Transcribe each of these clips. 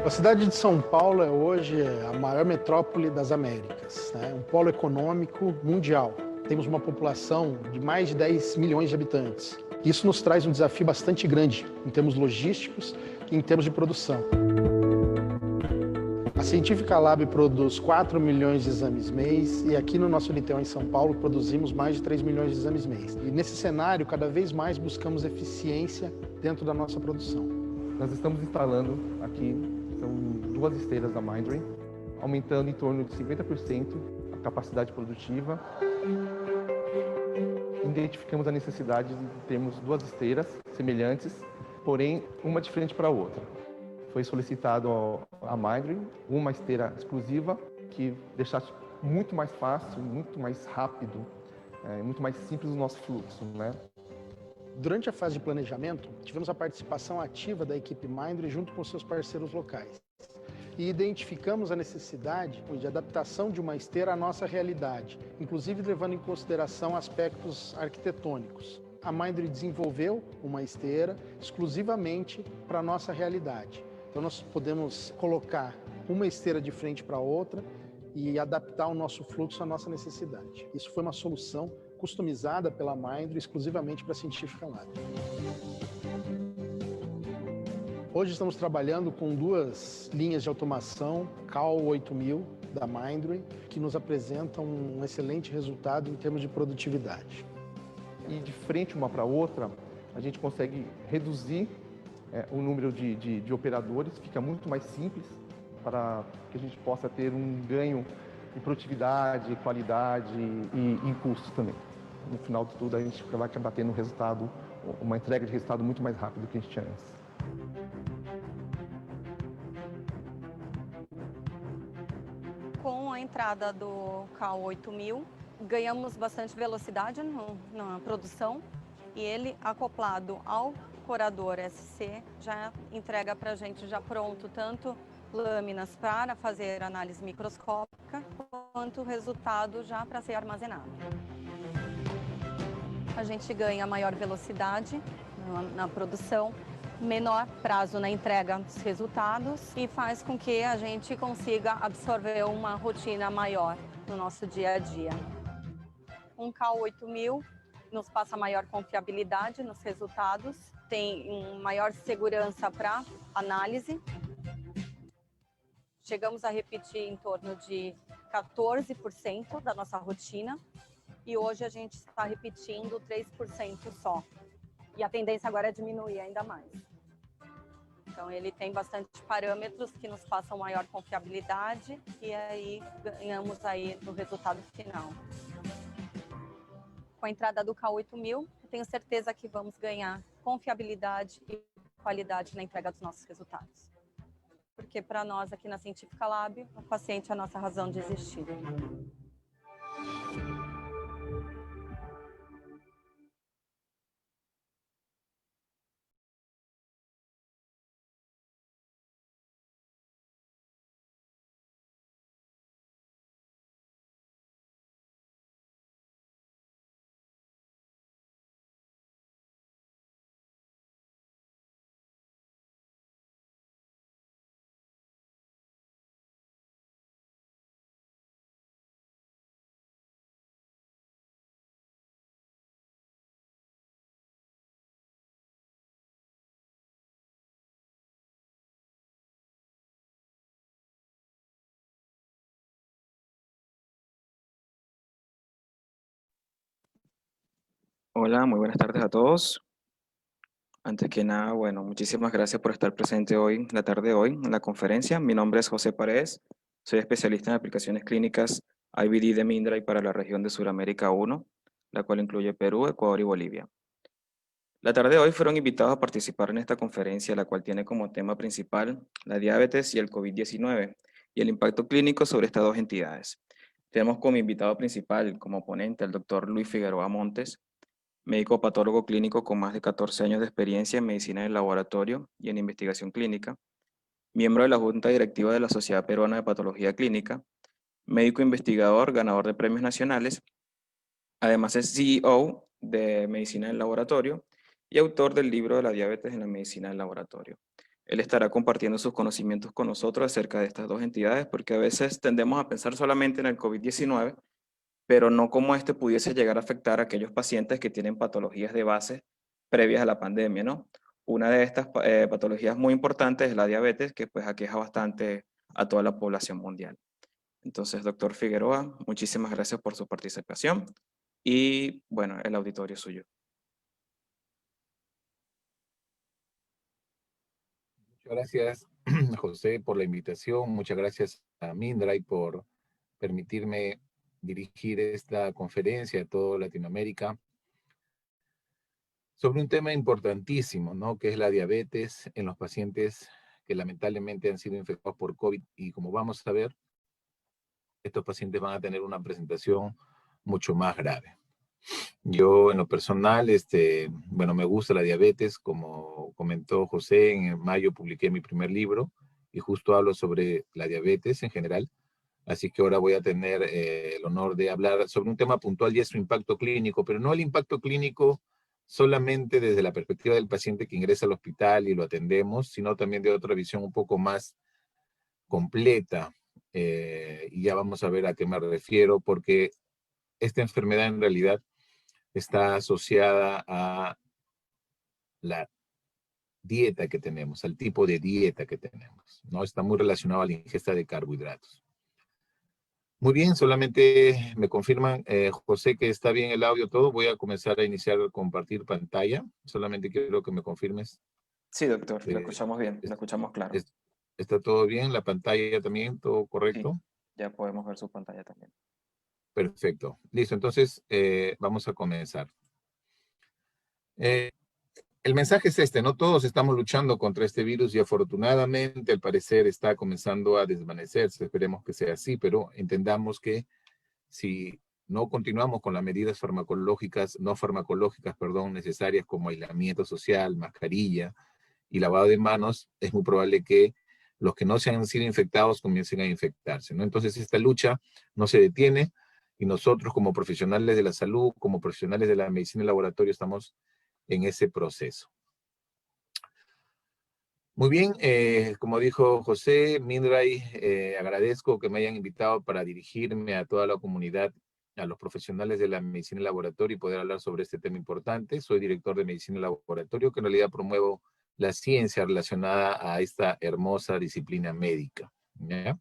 A cidade de São Paulo é hoje a maior metrópole das Américas, né? Um polo econômico mundial. Temos uma população de mais de 10 milhões de habitantes. Isso nos traz um desafio bastante grande em termos logísticos e em termos de produção. A Científica Lab produz 4 milhões de exames mês e aqui no nosso Uniteol em São Paulo produzimos mais de 3 milhões de exames mês. E nesse cenário, cada vez mais buscamos eficiência dentro da nossa produção. Nós estamos instalando aqui, são 2 esteiras da Mindray, aumentando em torno de 50% a capacidade produtiva. Identificamos a necessidade de termos 2 esteiras semelhantes, porém uma de frente para a outra. Foi solicitado à Mindray uma esteira exclusiva que deixasse muito mais fácil, muito mais rápido, muito mais simples o nosso fluxo, né? Durante a fase de planejamento, tivemos a participação ativa da equipe Mindray junto com seus parceiros locais. E identificamos a necessidade de adaptação de uma esteira à nossa realidade, inclusive levando em consideração aspectos arquitetônicos. A Mindray desenvolveu uma esteira exclusivamente para a nossa realidade. Então nós podemos colocar uma esteira de frente para a outra e adaptar o nosso fluxo à nossa necessidade. Isso foi uma solução customizada pela Mindray exclusivamente para a Científica Lab. Hoje estamos trabalhando com 2 linhas de automação, CAL 8000 da Mindray, que nos apresentam um excelente resultado em termos de produtividade. E de frente uma para a outra, a gente consegue reduzir o número de operadores, fica muito mais simples para que a gente possa ter um ganho em produtividade, qualidade e em custo também. No final de tudo, a gente vai acabar tendo um resultado, uma entrega de resultado muito mais rápido do que a gente tinha antes. Com a entrada do CAL 8000, ganhamos bastante velocidade na produção e ele, acoplado ao corador SC, já entrega para a gente já pronto tanto lâminas para fazer análise microscópica, quanto resultado já para ser armazenado. A gente ganha maior velocidade na produção, menor prazo na entrega dos resultados e faz com que a gente consiga absorver uma rotina maior no nosso dia a dia. Um CAL 8000 nos passa maior confiabilidade nos resultados, tem maior segurança para análise. Chegamos a repetir em torno de 14% da nossa rotina e hoje a gente está repetindo 3% só. E a tendência agora é diminuir ainda mais. Então ele tem bastante parâmetros que nos passam maior confiabilidade e aí ganhamos aí no resultado final. Com a entrada do CAL 8000, eu tenho certeza que vamos ganhar confiabilidade e qualidade na entrega dos nossos resultados. Porque para nós aqui na Científica Lab, o paciente é a nossa razão de existir. Hola, muy buenas tardes a todos. Antes que nada, bueno, muchísimas gracias por estar presente hoy, la tarde de hoy, en la conferencia. Mi nombre es José Paredes, soy especialista en aplicaciones clínicas IVD de Mindray para la región de Sudamérica 1, la cual incluye Perú, Ecuador y Bolivia. La tarde de hoy fueron invitados a participar en esta conferencia, la cual tiene como tema principal la diabetes y el COVID-19 y el impacto clínico sobre estas 2 entidades. Tenemos como invitado principal, como ponente, al doctor Luis Figueroa Montes, médico patólogo clínico con más de 14 años de experiencia en medicina del laboratorio y en investigación clínica, miembro de la Junta Directiva de la Sociedad Peruana de Patología Clínica, médico investigador, ganador de premios nacionales, además es CEO de Medicina del Laboratorio y autor del libro de la diabetes en la medicina del laboratorio. Él estará compartiendo sus conocimientos con nosotros acerca de estas dos entidades, porque a veces tendemos a pensar solamente en el COVID-19, pero no cómo este pudiese llegar a afectar a aquellos pacientes que tienen patologías de base previas a la pandemia, ¿no? Una de estas patologías muy importantes es la diabetes, que pues aqueja bastante a toda la población mundial. Entonces, doctor Figueroa, muchísimas gracias por su participación y bueno, el auditorio es suyo. Muchas gracias, José, por la invitación. Muchas gracias a Mindray por permitirme dirigir esta conferencia a toda Latinoamérica sobre un tema importantísimo, ¿no? Que es la diabetes en los pacientes que lamentablemente han sido infectados por COVID. Y como vamos a ver, estos pacientes van a tener una presentación mucho más grave. Yo, en lo personal, bueno, me gusta la diabetes. Como comentó José, en mayo publiqué mi primer libro y justo hablo sobre la diabetes en general. Así que ahora voy a tener el honor de hablar sobre un tema puntual y es su impacto clínico, pero no el impacto clínico solamente desde la perspectiva del paciente que ingresa al hospital y lo atendemos, sino también de otra visión un poco más completa. Y ya vamos a ver a qué me refiero, porque esta enfermedad en realidad está asociada a la dieta que tenemos, al tipo de dieta que tenemos, ¿no? Está muy relacionado a la ingesta de carbohidratos. Muy bien, solamente me confirman, José, que está bien el audio todo. Voy a comenzar a iniciar a compartir pantalla. Solamente quiero que me confirmes. Sí, doctor, lo escuchamos bien, lo escuchamos claro. ¿Está todo bien? ¿La pantalla también? ¿Todo correcto? Sí, ya podemos ver su pantalla también. Perfecto. Listo, entonces vamos a comenzar. El mensaje es este, no todos estamos luchando contra este virus y afortunadamente al parecer está comenzando a desvanecerse. Esperemos que sea así, pero entendamos que si no continuamos con las medidas no farmacológicas, necesarias como aislamiento social, mascarilla y lavado de manos, es muy probable que los que no se han sido infectados comiencen a infectarse, ¿no? Entonces esta lucha no se detiene y nosotros como profesionales de la salud, como profesionales de la medicina de laboratorio, estamos en ese proceso. Muy bien, como dijo José, Mindray, agradezco que me hayan invitado para dirigirme a toda la comunidad, a los profesionales de la medicina de laboratorio y poder hablar sobre este tema importante. Soy director de medicina de laboratorio, que en realidad promuevo la ciencia relacionada a esta hermosa disciplina médica, ¿ya?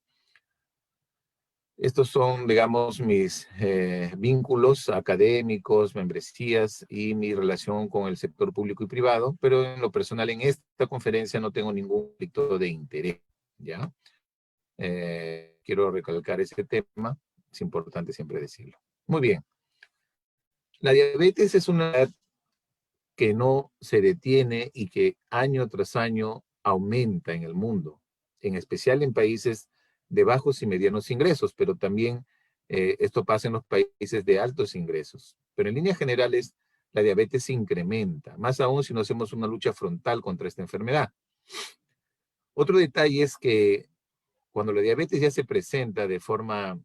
Estos son, digamos, mis vínculos académicos, membresías y mi relación con el sector público y privado, pero en lo personal en esta conferencia no tengo ningún conflicto de interés, ¿ya? Quiero recalcar ese tema, es importante siempre decirlo. Muy bien. La diabetes es una enfermedad que no se detiene y que año tras año aumenta en el mundo, en especial en países de bajos y medianos ingresos, pero también esto pasa en los países de altos ingresos. Pero en líneas generales, la diabetes se incrementa, más aún si no hacemos una lucha frontal contra esta enfermedad. Otro detalle es que cuando la diabetes ya se presenta de forma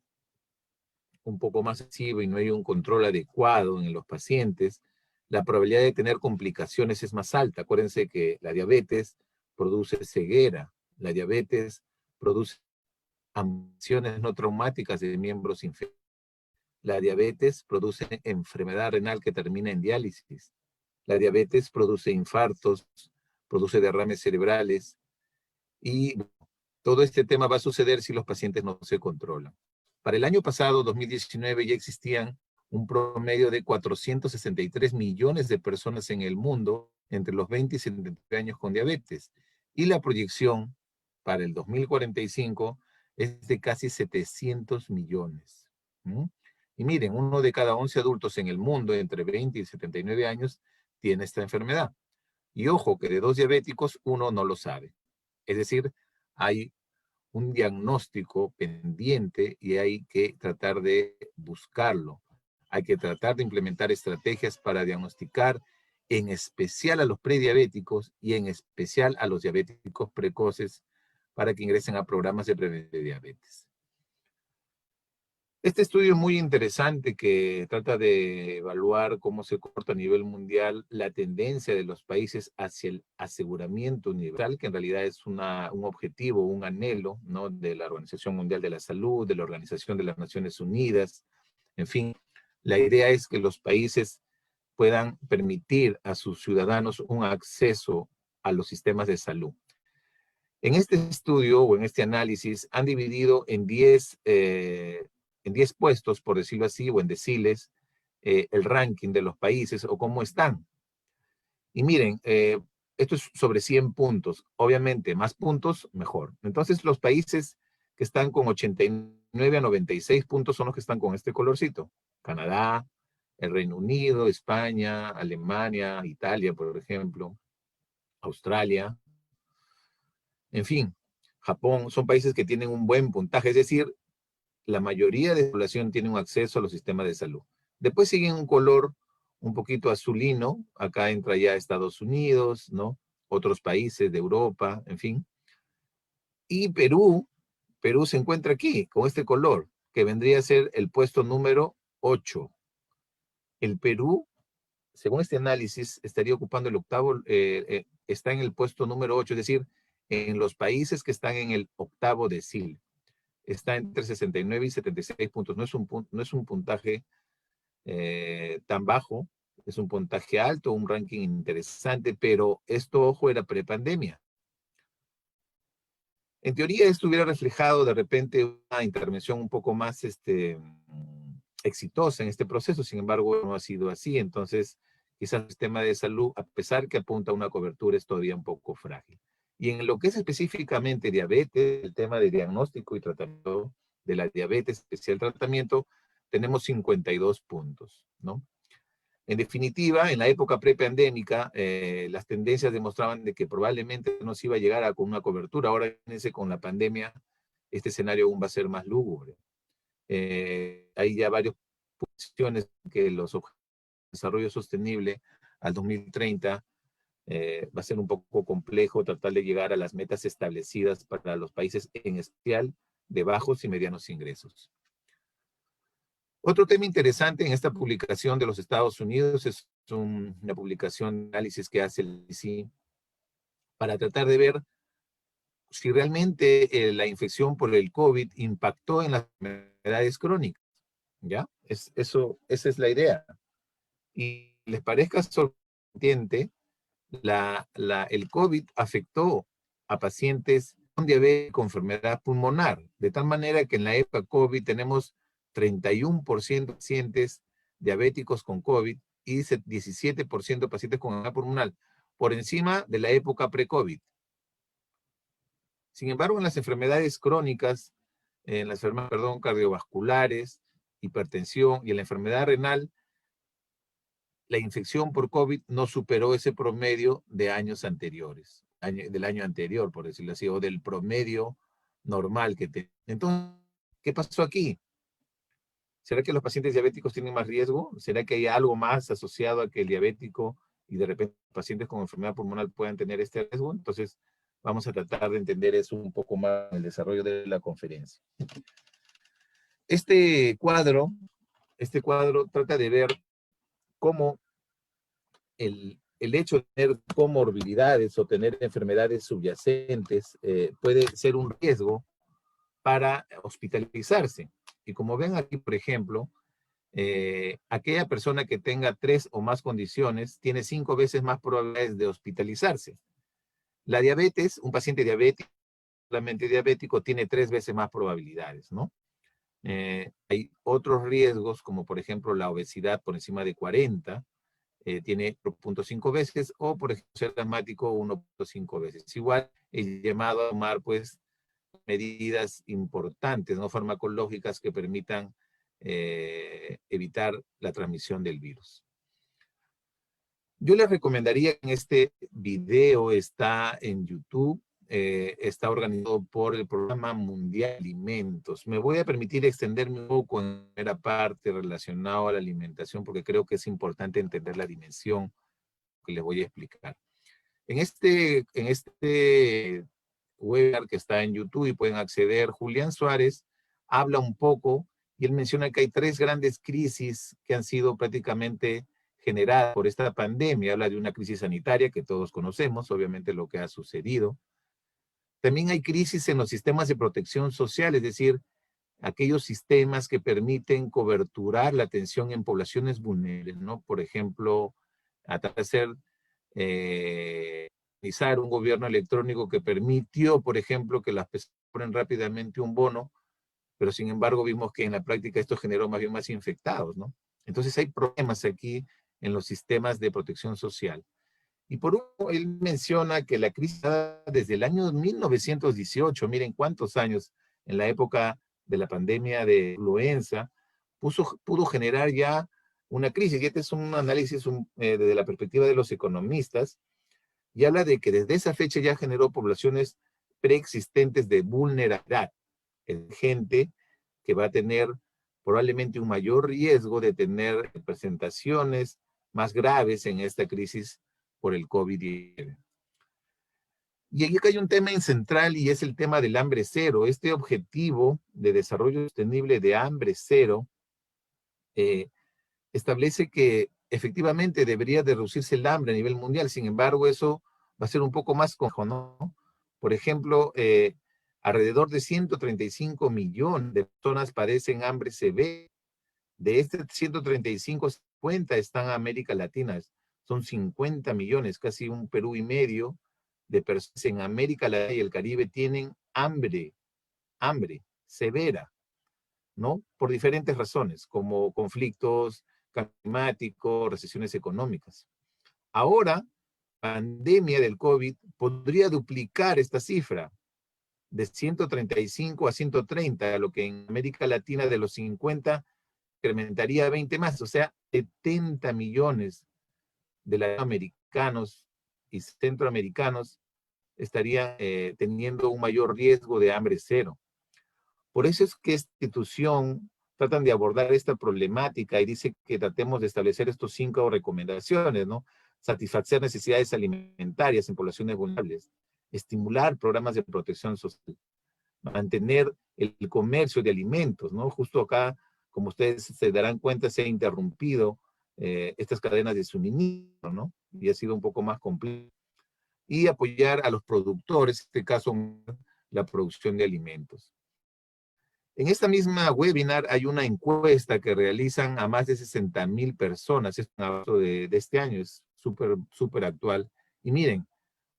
un poco más excesiva y no hay un control adecuado en los pacientes, la probabilidad de tener complicaciones es más alta. Acuérdense que la diabetes produce ceguera, la diabetes produce amputaciones no traumáticas de miembros inferiores. La diabetes produce enfermedad renal que termina en diálisis. La diabetes produce infartos, produce derrames cerebrales y todo este tema va a suceder si los pacientes no se controlan. Para el año pasado, 2019, ya existían un promedio de 463 millones de personas en el mundo entre los 20 y 70 años con diabetes. Y la proyección para el 2045 es de casi 700 millones. Y miren, 1 de cada 11 adultos en el mundo entre 20 y 79 años tiene esta enfermedad. Y ojo, que de 2 diabéticos, 1 no lo sabe. Es decir, hay un diagnóstico pendiente y hay que tratar de buscarlo. Hay que tratar de implementar estrategias para diagnosticar en especial a los prediabéticos y en especial a los diabéticos precoces para que ingresen a programas de prevención de diabetes. Este estudio es muy interesante que trata de evaluar cómo se corta a nivel mundial la tendencia de los países hacia el aseguramiento universal, que en realidad es un objetivo, un anhelo, ¿no?, de la Organización Mundial de la Salud, de la Organización de las Naciones Unidas. En fin, la idea es que los países puedan permitir a sus ciudadanos un acceso a los sistemas de salud. En este estudio o en este análisis han dividido en 10 puestos, por decirlo así, o en deciles, el ranking de los países o cómo están. Y miren, esto es sobre 100 puntos. Obviamente, más puntos, mejor. Entonces, los países que están con 89 a 96 puntos son los que están con este colorcito. Canadá, el Reino Unido, España, Alemania, Italia, por ejemplo, Australia, en fin, Japón, son países que tienen un buen puntaje, es decir, la mayoría de la población tiene un acceso a los sistemas de salud. Después siguen un color un poquito azulino, acá entra ya Estados Unidos, ¿no? Otros países de Europa, en fin. Y Perú se encuentra aquí, con este color, que vendría a ser el puesto número 8. El Perú, según este análisis, estaría ocupando el octavo, está en el puesto número 8, es decir, en los países que están en el octavo decil. Está entre 69 y 76 puntos. No es un puntaje tan bajo, es un puntaje alto, un ranking interesante, pero esto, ojo, era prepandemia. En teoría, esto hubiera reflejado de repente una intervención un poco más exitosa en este proceso, sin embargo, no ha sido así. Entonces, quizás el sistema de salud, a pesar que apunta a una cobertura, es todavía un poco frágil. Y en lo que es específicamente diabetes, el tema de diagnóstico y tratamiento de la diabetes, especial tratamiento, tenemos 52 puntos, ¿no? En definitiva, en la época prepandémica, las tendencias demostraban de que probablemente no se iba a llegar con una cobertura. Ahora, fíjense, con la pandemia, este escenario aún va a ser más lúgubre. Hay ya varias posiciones que los objetivos de desarrollo sostenible al 2030 va a ser un poco complejo tratar de llegar a las metas establecidas para los países, en especial de bajos y medianos ingresos. Otro tema interesante en esta publicación de los Estados Unidos es una publicación de análisis que hace el CDC para tratar de ver si realmente la infección por el COVID impactó en las enfermedades crónicas, ¿ya? Esa es la idea. Y les parezca sorprendente, el COVID afectó a pacientes con diabetes con enfermedad pulmonar, de tal manera que en la época COVID tenemos 31% de pacientes diabéticos con COVID y 17% de pacientes con enfermedad pulmonar, por encima de la época pre-COVID. Sin embargo, en las enfermedades crónicas, en las enfermedades, cardiovasculares, hipertensión y en la enfermedad renal, la infección por COVID no superó ese promedio de años anteriores, del año anterior, por decirlo así, o del promedio normal que tenemos. Entonces, ¿qué pasó aquí? ¿Será que los pacientes diabéticos tienen más riesgo? ¿Será que hay algo más asociado a que el diabético y de repente pacientes con enfermedad pulmonar puedan tener este riesgo? Entonces, vamos a tratar de entender eso un poco más en el desarrollo de la conferencia. Este cuadro trata de ver cómo el hecho de tener comorbilidades o tener enfermedades subyacentes puede ser un riesgo para hospitalizarse. Y como ven aquí, por ejemplo, aquella persona que tenga 3 o más condiciones tiene 5 veces más probabilidades de hospitalizarse. La diabetes, un paciente diabético, solamente diabético, tiene 3 veces más probabilidades, ¿no? Hay otros riesgos, como por ejemplo la obesidad por encima de 40, tiene 0.5 veces, o por ejemplo ser asmático 1.5 veces. Igual el llamado a tomar pues medidas importantes, no farmacológicas, que permitan evitar la transmisión del virus. Yo les recomendaría que en este video, está en YouTube, está organizado por el Programa Mundial de Alimentos. Me voy a permitir extenderme un poco en la primera parte relacionada a la alimentación, porque creo que es importante entender la dimensión que les voy a explicar. En este webinar que está en YouTube y pueden acceder, Julián Suárez habla un poco Y él menciona que hay 3 grandes crisis que han sido prácticamente generadas por esta pandemia. Habla de una crisis sanitaria que todos conocemos, obviamente lo que ha sucedido. También hay crisis en los sistemas de protección social, es decir, aquellos sistemas que permiten coberturar la atención en poblaciones vulnerables, ¿no? Por ejemplo, a través de realizar un gobierno electrónico que permitió, por ejemplo, que las personas ponen rápidamente un bono, pero sin embargo vimos que en la práctica esto generó más bien más infectados, ¿no? Entonces hay problemas aquí en los sistemas de protección social. Y por último, él menciona que la crisis desde el año 1918, miren cuántos años, en la época de la pandemia de influenza, pudo generar ya una crisis. Y este es un análisis desde la perspectiva de los economistas, y habla de que desde esa fecha ya generó poblaciones preexistentes de vulnerabilidad. Gente que va a tener probablemente un mayor riesgo de tener presentaciones más graves en esta crisis por el COVID-19. Y aquí hay un tema central y es el tema del hambre cero. Este objetivo de desarrollo sostenible de hambre cero establece que efectivamente debería de reducirse el hambre a nivel mundial. Sin embargo, eso va a ser un poco más complejo, ¿no? Por ejemplo, alrededor de 135 millones de personas padecen hambre severa. De este 135, 50 están en América Latina. Son 50 millones, casi un Perú y medio de personas en América Latina y el Caribe tienen hambre severa, ¿no? Por diferentes razones, como conflictos climáticos, recesiones económicas. Ahora, la pandemia del COVID podría duplicar esta cifra de 135 a 130, lo que en América Latina de los 50 incrementaría a 20 más, o sea, 70 millones de latinoamericanos y centroamericanos estarían teniendo un mayor riesgo de hambre cero. Por eso es que esta institución tratan de abordar esta problemática y dice que tratemos de establecer estos 5 recomendaciones, ¿no? Satisfacer necesidades alimentarias en poblaciones vulnerables, estimular programas de protección social, mantener el comercio de alimentos, ¿no? Justo acá, como ustedes se darán cuenta, se ha interrumpido estas cadenas de suministro, ¿no? Y ha sido un poco más complejo. Y apoyar a los productores, en este caso, la producción de alimentos. En esta misma webinar hay una encuesta que realizan a más de 60,000 personas. Es un abrazo de este año, es súper actual. Y miren,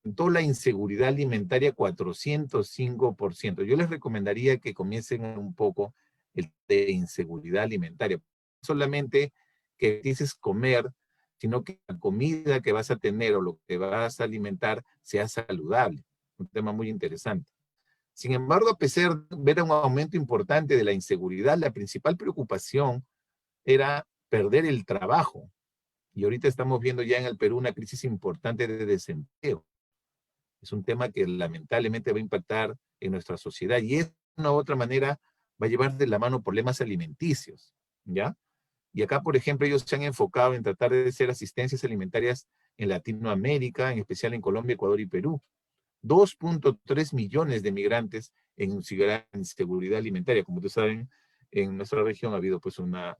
aumentó la inseguridad alimentaria 405%. Yo les recomendaría que comiencen un poco el de inseguridad alimentaria. Solamente que dices comer, sino que la comida que vas a tener o lo que vas a alimentar sea saludable. Un tema muy interesante. Sin embargo, a pesar de ver un aumento importante de la inseguridad, la principal preocupación era perder el trabajo. Y ahorita estamos viendo ya en el Perú una crisis importante de desempleo. Es un tema que lamentablemente va a impactar en nuestra sociedad y de una u otra manera va a llevar de la mano problemas alimenticios, ¿ya? Y acá, por ejemplo, ellos se han enfocado en tratar de hacer asistencias alimentarias en Latinoamérica, en especial en Colombia, Ecuador y Perú. 2.3 millones de migrantes en inseguridad alimentaria. Como ustedes saben, en nuestra región ha habido pues una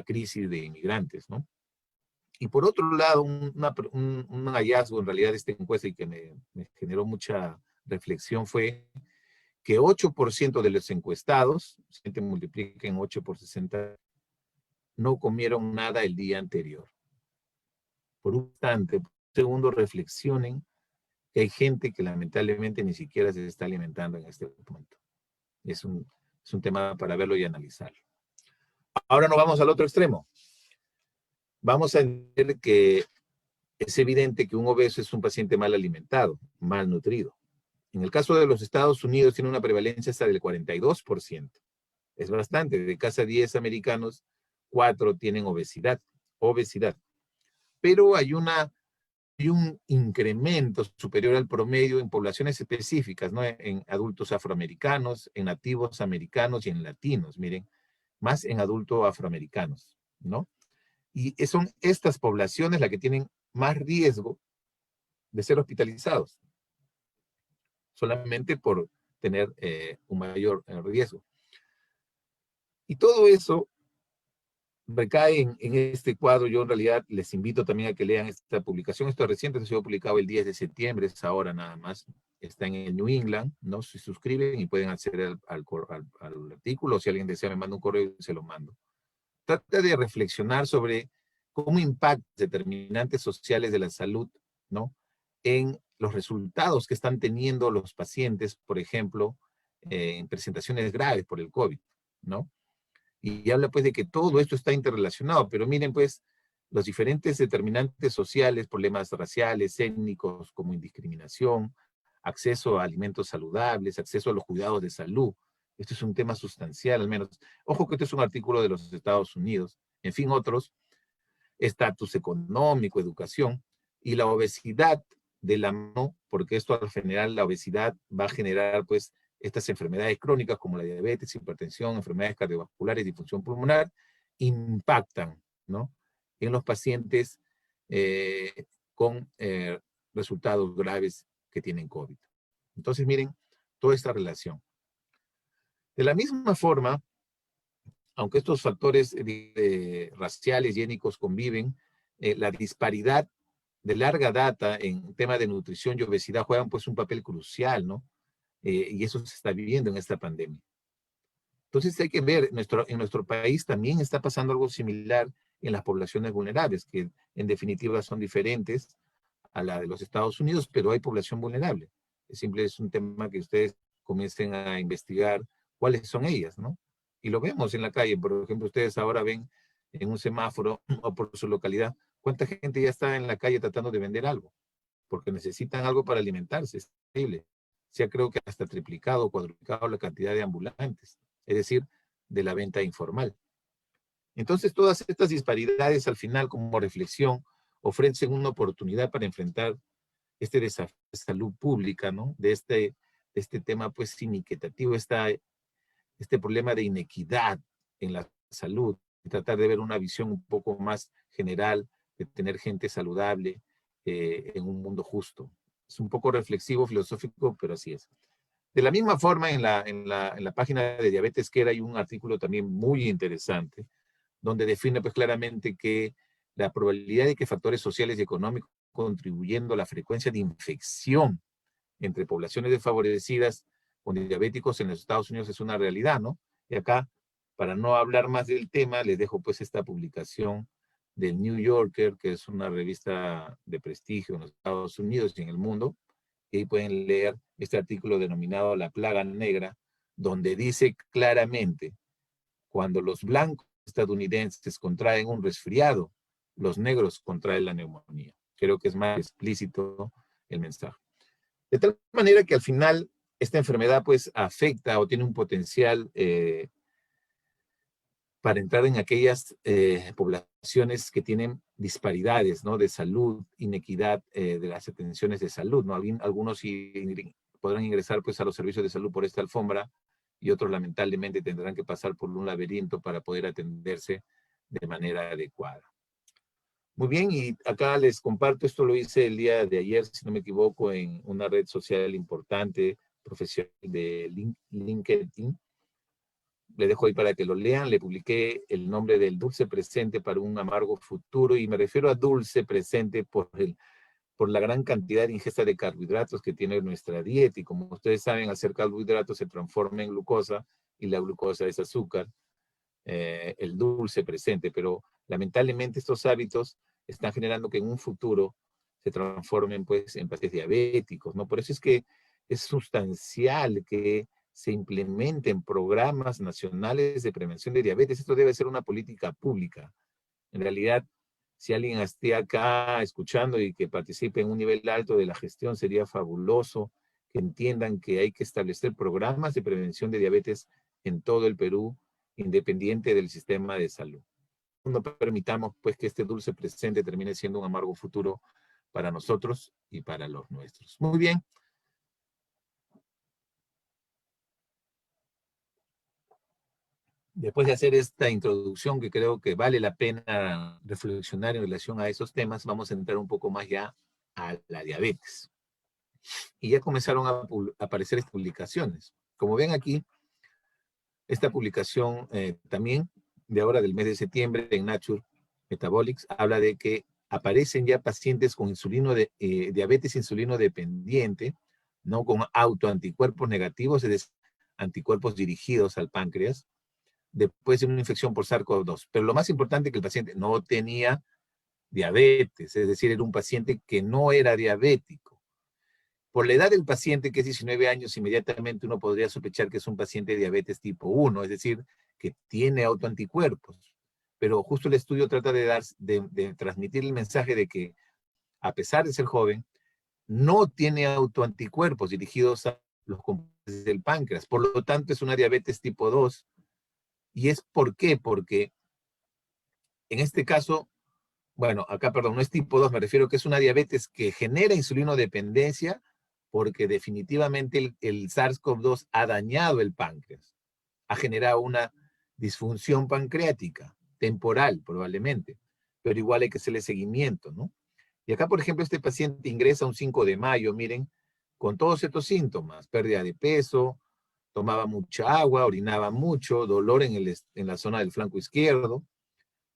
crisis de inmigrantes, ¿no? Y por otro lado, un hallazgo en realidad de esta encuesta y que me generó mucha reflexión fue que 8% de los encuestados, si te multipliquen 8 por 60, no comieron nada el día anterior. Por un instante, por un segundo, reflexionen que hay gente que lamentablemente ni siquiera se está alimentando en este momento. Es un tema para verlo y analizarlo. Ahora nos vamos al otro extremo. Vamos a entender que es evidente que un obeso es un paciente mal alimentado, mal nutrido. En el caso de los Estados Unidos tiene una prevalencia hasta del 42%. Es bastante. De cada 10 americanos, 4 tienen obesidad. Pero hay un incremento superior al promedio en poblaciones específicas, ¿no? En adultos afroamericanos, en nativos americanos y en latinos, miren, más en adultos afroamericanos, ¿no? Y son estas poblaciones las que tienen más riesgo de ser hospitalizados, solamente por tener un mayor riesgo. Y todo eso recae en este cuadro. Yo en realidad les invito también a que lean esta publicación. Esto es reciente, ha sido publicado el 10 de septiembre, es ahora nada más. Está en el New England, ¿no? Se suscriben y pueden acceder al artículo. Si alguien desea, me manda un correo y se lo mando. Trata de reflexionar sobre cómo impactan determinantes sociales de la salud, ¿no? En los resultados que están teniendo los pacientes, por ejemplo, en presentaciones graves por el COVID, ¿no? Y habla pues de que todo esto está interrelacionado, pero miren pues los diferentes determinantes sociales, problemas raciales, étnicos, como indiscriminación, acceso a alimentos saludables, acceso a los cuidados de salud. Esto es un tema sustancial, al menos. Ojo que este es un artículo de los Estados Unidos. En fin, otros, estatus económico, educación, y la obesidad de la mano, porque esto al general, la obesidad va a generar pues estas enfermedades crónicas como la diabetes, hipertensión, enfermedades cardiovasculares, disfunción pulmonar, impactan, ¿no?, en los pacientes con resultados graves que tienen COVID. Entonces, miren, toda esta relación. De la misma forma, aunque estos factores raciales y étnicos conviven, la disparidad de larga data en tema de nutrición y obesidad juegan pues un papel crucial, ¿no? Y eso se está viviendo en esta pandemia. Entonces hay que ver, en nuestro país también está pasando algo similar en las poblaciones vulnerables, que en definitiva son diferentes a la de los Estados Unidos, pero hay población vulnerable. Es un tema que ustedes comiencen a investigar cuáles son ellas, ¿no? Y lo vemos en la calle. Por ejemplo, ustedes ahora ven en un semáforo o por su localidad, cuánta gente ya está en la calle tratando de vender algo, porque necesitan algo para alimentarse. Es increíble. Se ha, creo que hasta triplicado o cuadruplicado la cantidad de ambulantes, es decir, de la venta informal. Entonces, todas estas disparidades al final, como reflexión, ofrecen una oportunidad para enfrentar este desafío de salud pública, ¿no? De este tema, pues, inequitativo, este problema de inequidad en la salud, y tratar de ver una visión un poco más general, de tener gente saludable en un mundo justo. Es un poco reflexivo, filosófico, pero así es. De la misma forma, en la página de Diabetes Care hay un artículo también muy interesante, donde define pues claramente que la probabilidad de que factores sociales y económicos contribuyendo a la frecuencia de infección entre poblaciones desfavorecidas con diabéticos en los Estados Unidos es una realidad, ¿no? Y acá, para no hablar más del tema, les dejo pues esta publicación del New Yorker, que es una revista de prestigio en los Estados Unidos y en el mundo, y ahí pueden leer este artículo denominado La Plaga Negra, donde dice claramente, cuando los blancos estadounidenses contraen un resfriado, los negros contraen la neumonía. Creo que es más explícito el mensaje. De tal manera que al final esta enfermedad pues afecta o tiene un potencial para entrar en aquellas poblaciones que tienen disparidades, ¿no?, de salud, inequidad de las atenciones de salud, ¿no? Algunos podrán ingresar pues a los servicios de salud por esta alfombra y otros lamentablemente tendrán que pasar por un laberinto para poder atenderse de manera adecuada. Muy bien, y acá les comparto, esto lo hice el día de ayer, si no me equivoco, en una red social importante, profesional de LinkedIn. Le dejo ahí para que lo lean. Le publiqué el nombre del dulce presente para un amargo futuro, y me refiero a dulce presente por la gran cantidad de ingesta de carbohidratos que tiene nuestra dieta, y como ustedes saben, hacer carbohidratos se transforma en glucosa, y la glucosa es azúcar, el dulce presente, pero lamentablemente estos hábitos están generando que en un futuro se transformen pues en pacientes diabéticos, ¿no? Por eso es que es sustancial que se implementen programas nacionales de prevención de diabetes. Esto debe ser una política pública. En realidad, si alguien esté acá escuchando y que participe en un nivel alto de la gestión, sería fabuloso que entiendan que hay que establecer programas de prevención de diabetes en todo el Perú, independiente del sistema de salud. No permitamos pues que este dulce presente termine siendo un amargo futuro para nosotros y para los nuestros. Muy bien. Después de hacer esta introducción, que creo que vale la pena reflexionar en relación a esos temas, vamos a entrar un poco más ya a la diabetes. Y ya comenzaron a aparecer estas publicaciones. Como ven aquí, Esta publicación también, de ahora del mes de septiembre, en Nature Metabolics, habla de que aparecen ya pacientes con diabetes insulino dependiente, no con autoanticuerpos negativos, es decir, anticuerpos dirigidos al páncreas, después de una infección por SARS-CoV-2. Pero lo más importante es que el paciente no tenía diabetes, es decir, era un paciente que no era diabético. Por la edad del paciente, que es 19 años, inmediatamente uno podría sospechar que es un paciente de diabetes tipo 1, es decir, que tiene autoanticuerpos. Pero justo el estudio trata de transmitir el mensaje de que, a pesar de ser joven, no tiene autoanticuerpos dirigidos a los componentes del páncreas. Por lo tanto, es una diabetes tipo 2. ¿Y es por qué? Porque en este caso, bueno, acá, perdón, no es tipo 2, me refiero que es una diabetes que genera insulinodependencia porque definitivamente el SARS-CoV-2 ha dañado el páncreas, ha generado una disfunción pancreática, temporal probablemente, pero igual hay que hacerle seguimiento, ¿no? Y acá, por ejemplo, este paciente ingresa un 5 de mayo, miren, con todos estos síntomas, pérdida de peso, tomaba mucha agua, orinaba mucho, dolor en la zona del flanco izquierdo,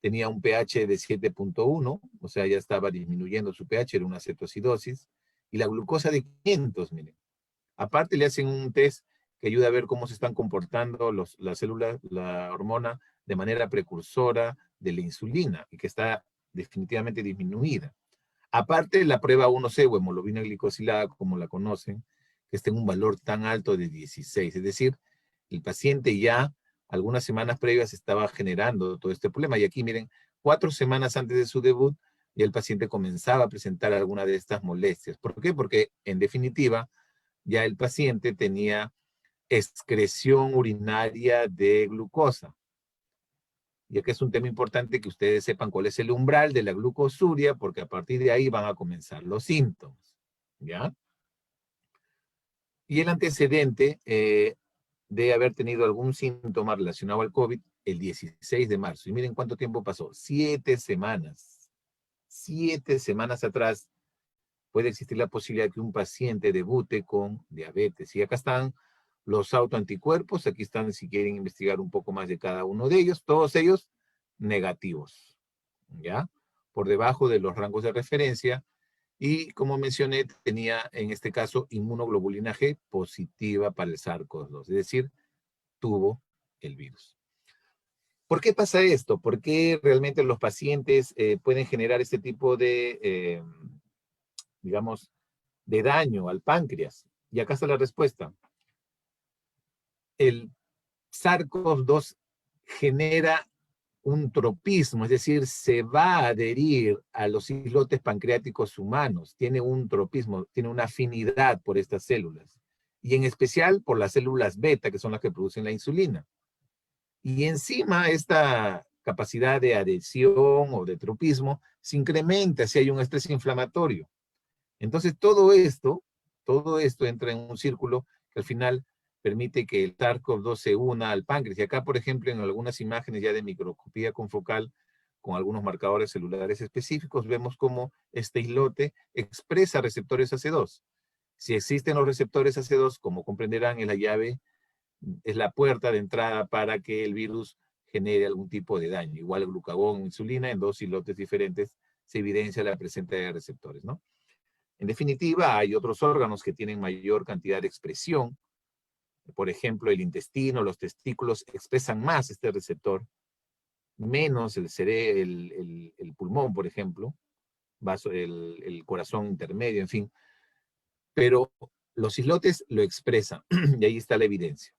tenía un pH de 7.1, o sea, ya estaba disminuyendo su pH, era una cetoacidosis, y la glucosa de 500, miren. Aparte le hacen un test que ayuda a ver cómo se están comportando las células, la hormona, de manera precursora de la insulina, y que está definitivamente disminuida. Aparte, la prueba 1C o hemoglobina glicosilada, como la conocen, que está en un valor tan alto de 16. Es decir, el paciente ya algunas semanas previas estaba generando todo este problema. Y aquí, miren, 4 semanas antes de su debut, ya el paciente comenzaba a presentar alguna de estas molestias. ¿Por qué? Porque, en definitiva, ya el paciente tenía excreción urinaria de glucosa. Y aquí es un tema importante que ustedes sepan cuál es el umbral de la glucosuria, porque a partir de ahí van a comenzar los síntomas, ¿ya? Y el antecedente de haber tenido algún síntoma relacionado al COVID el 16 de marzo. Y miren cuánto tiempo pasó, 7 semanas. 7 semanas atrás puede existir la posibilidad de que un paciente debute con diabetes. Y acá están los autoanticuerpos, aquí están si quieren investigar un poco más de cada uno de ellos, todos ellos negativos, ¿ya? Por debajo de los rangos de referencia, y como mencioné, tenía en este caso inmunoglobulina G positiva para el SARS-CoV-2, es decir, tuvo el virus. ¿Por qué pasa esto? ¿Por qué realmente los pacientes pueden generar este tipo de, digamos, de daño al páncreas? Y acá está la respuesta. El SARS-CoV-2 genera un tropismo, es decir, se va a adherir a los islotes pancreáticos humanos, tiene un tropismo, tiene una afinidad por estas células, y en especial por las células beta, que son las que producen la insulina. Y encima esta capacidad de adhesión o de tropismo se incrementa si hay un estrés inflamatorio. Entonces todo esto entra en un círculo que al final permite que el SARS-CoV-2 se una al páncreas. Y acá, por ejemplo, en algunas imágenes ya de microscopía confocal, con algunos marcadores celulares específicos, vemos cómo este islote expresa receptores AC2. Si existen los receptores AC2, como comprenderán, es la llave, es la puerta de entrada para que el virus genere algún tipo de daño. Igual el glucagón o insulina, en 2 islotes diferentes, se evidencia la presencia de receptores, ¿no? En definitiva, hay otros órganos que tienen mayor cantidad de expresión. Por ejemplo, el intestino, los testículos expresan más este receptor, menos el pulmón, por ejemplo, el corazón intermedio, en fin. Pero los islotes lo expresan, y ahí está la evidencia.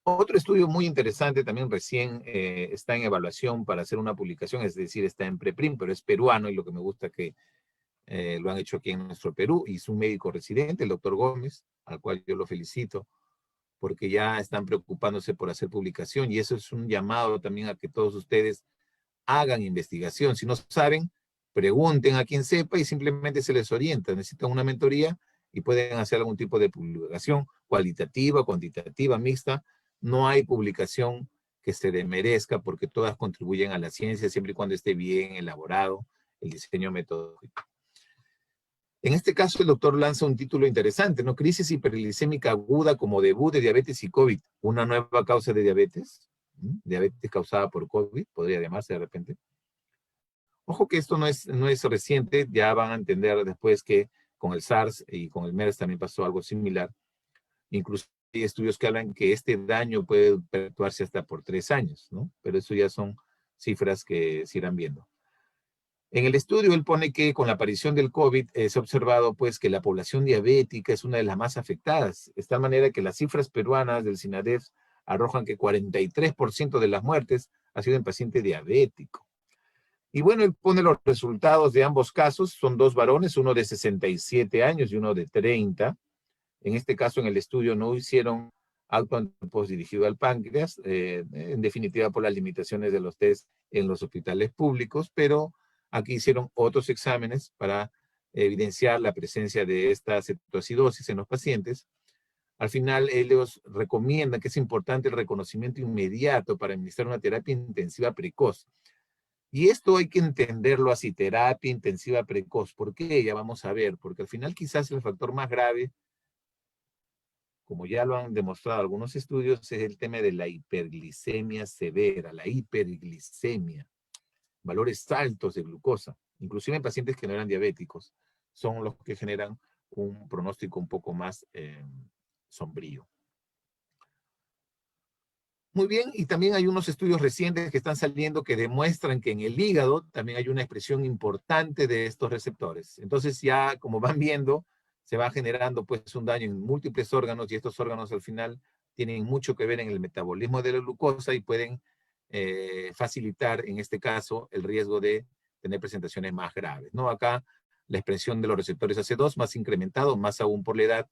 Otro estudio muy interesante, también recién está en evaluación para hacer una publicación, es decir, está en preprim, pero es peruano, y lo que me gusta que lo han hecho aquí en nuestro Perú, y es un médico residente, el doctor Gómez, al cual yo lo felicito, porque ya están preocupándose por hacer publicación, y eso es un llamado también a que todos ustedes hagan investigación. Si no saben, pregunten a quien sepa y simplemente se les orienta. Necesitan una mentoría y pueden hacer algún tipo de publicación cualitativa, cuantitativa, mixta. No hay publicación que se demerezca porque todas contribuyen a la ciencia siempre y cuando esté bien elaborado el diseño metodológico. En este caso, el doctor lanza un título interesante, ¿no? Crisis hiperglicémica aguda como debut de diabetes y COVID. ¿Una nueva causa de diabetes? Diabetes causada por COVID, podría llamarse de repente. Ojo que esto no es reciente, ya van a entender después que con el SARS y con el MERS también pasó algo similar. Incluso hay estudios que hablan que este daño puede perpetuarse hasta por 3 años, ¿no? Pero eso ya son cifras que se irán viendo. En el estudio él pone que con la aparición del COVID se ha observado pues que la población diabética es una de las más afectadas, de tal manera que las cifras peruanas del SINADEF arrojan que 43% de las muertes ha sido en paciente diabético. Y bueno, él pone los resultados de ambos casos, son 2 varones, uno de 67 años y uno de 30. En este caso, en el estudio no hicieron autoantígenos dirigido al páncreas, en definitiva por las limitaciones de los test en los hospitales públicos, pero aquí hicieron otros exámenes para evidenciar la presencia de esta cetoacidosis en los pacientes. Al final, ellos recomiendan que es importante el reconocimiento inmediato para administrar una terapia intensiva precoz. Y esto hay que entenderlo así, terapia intensiva precoz. ¿Por qué? Ya vamos a ver, porque al final quizás el factor más grave, como ya lo han demostrado algunos estudios, es el tema de la hiperglicemia severa, la hiperglicemia, valores altos de glucosa, inclusive en pacientes que no eran diabéticos, son los que generan un pronóstico un poco más sombrío. Muy bien, y también hay unos estudios recientes que están saliendo que demuestran que en el hígado también hay una expresión importante de estos receptores. Entonces ya, como van viendo, se va generando pues un daño en múltiples órganos y estos órganos al final tienen mucho que ver en el metabolismo de la glucosa y pueden facilitar, en este caso, el riesgo de tener presentaciones más graves, ¿no? Acá la expresión de los receptores AC2 más incrementado, más aún por la edad.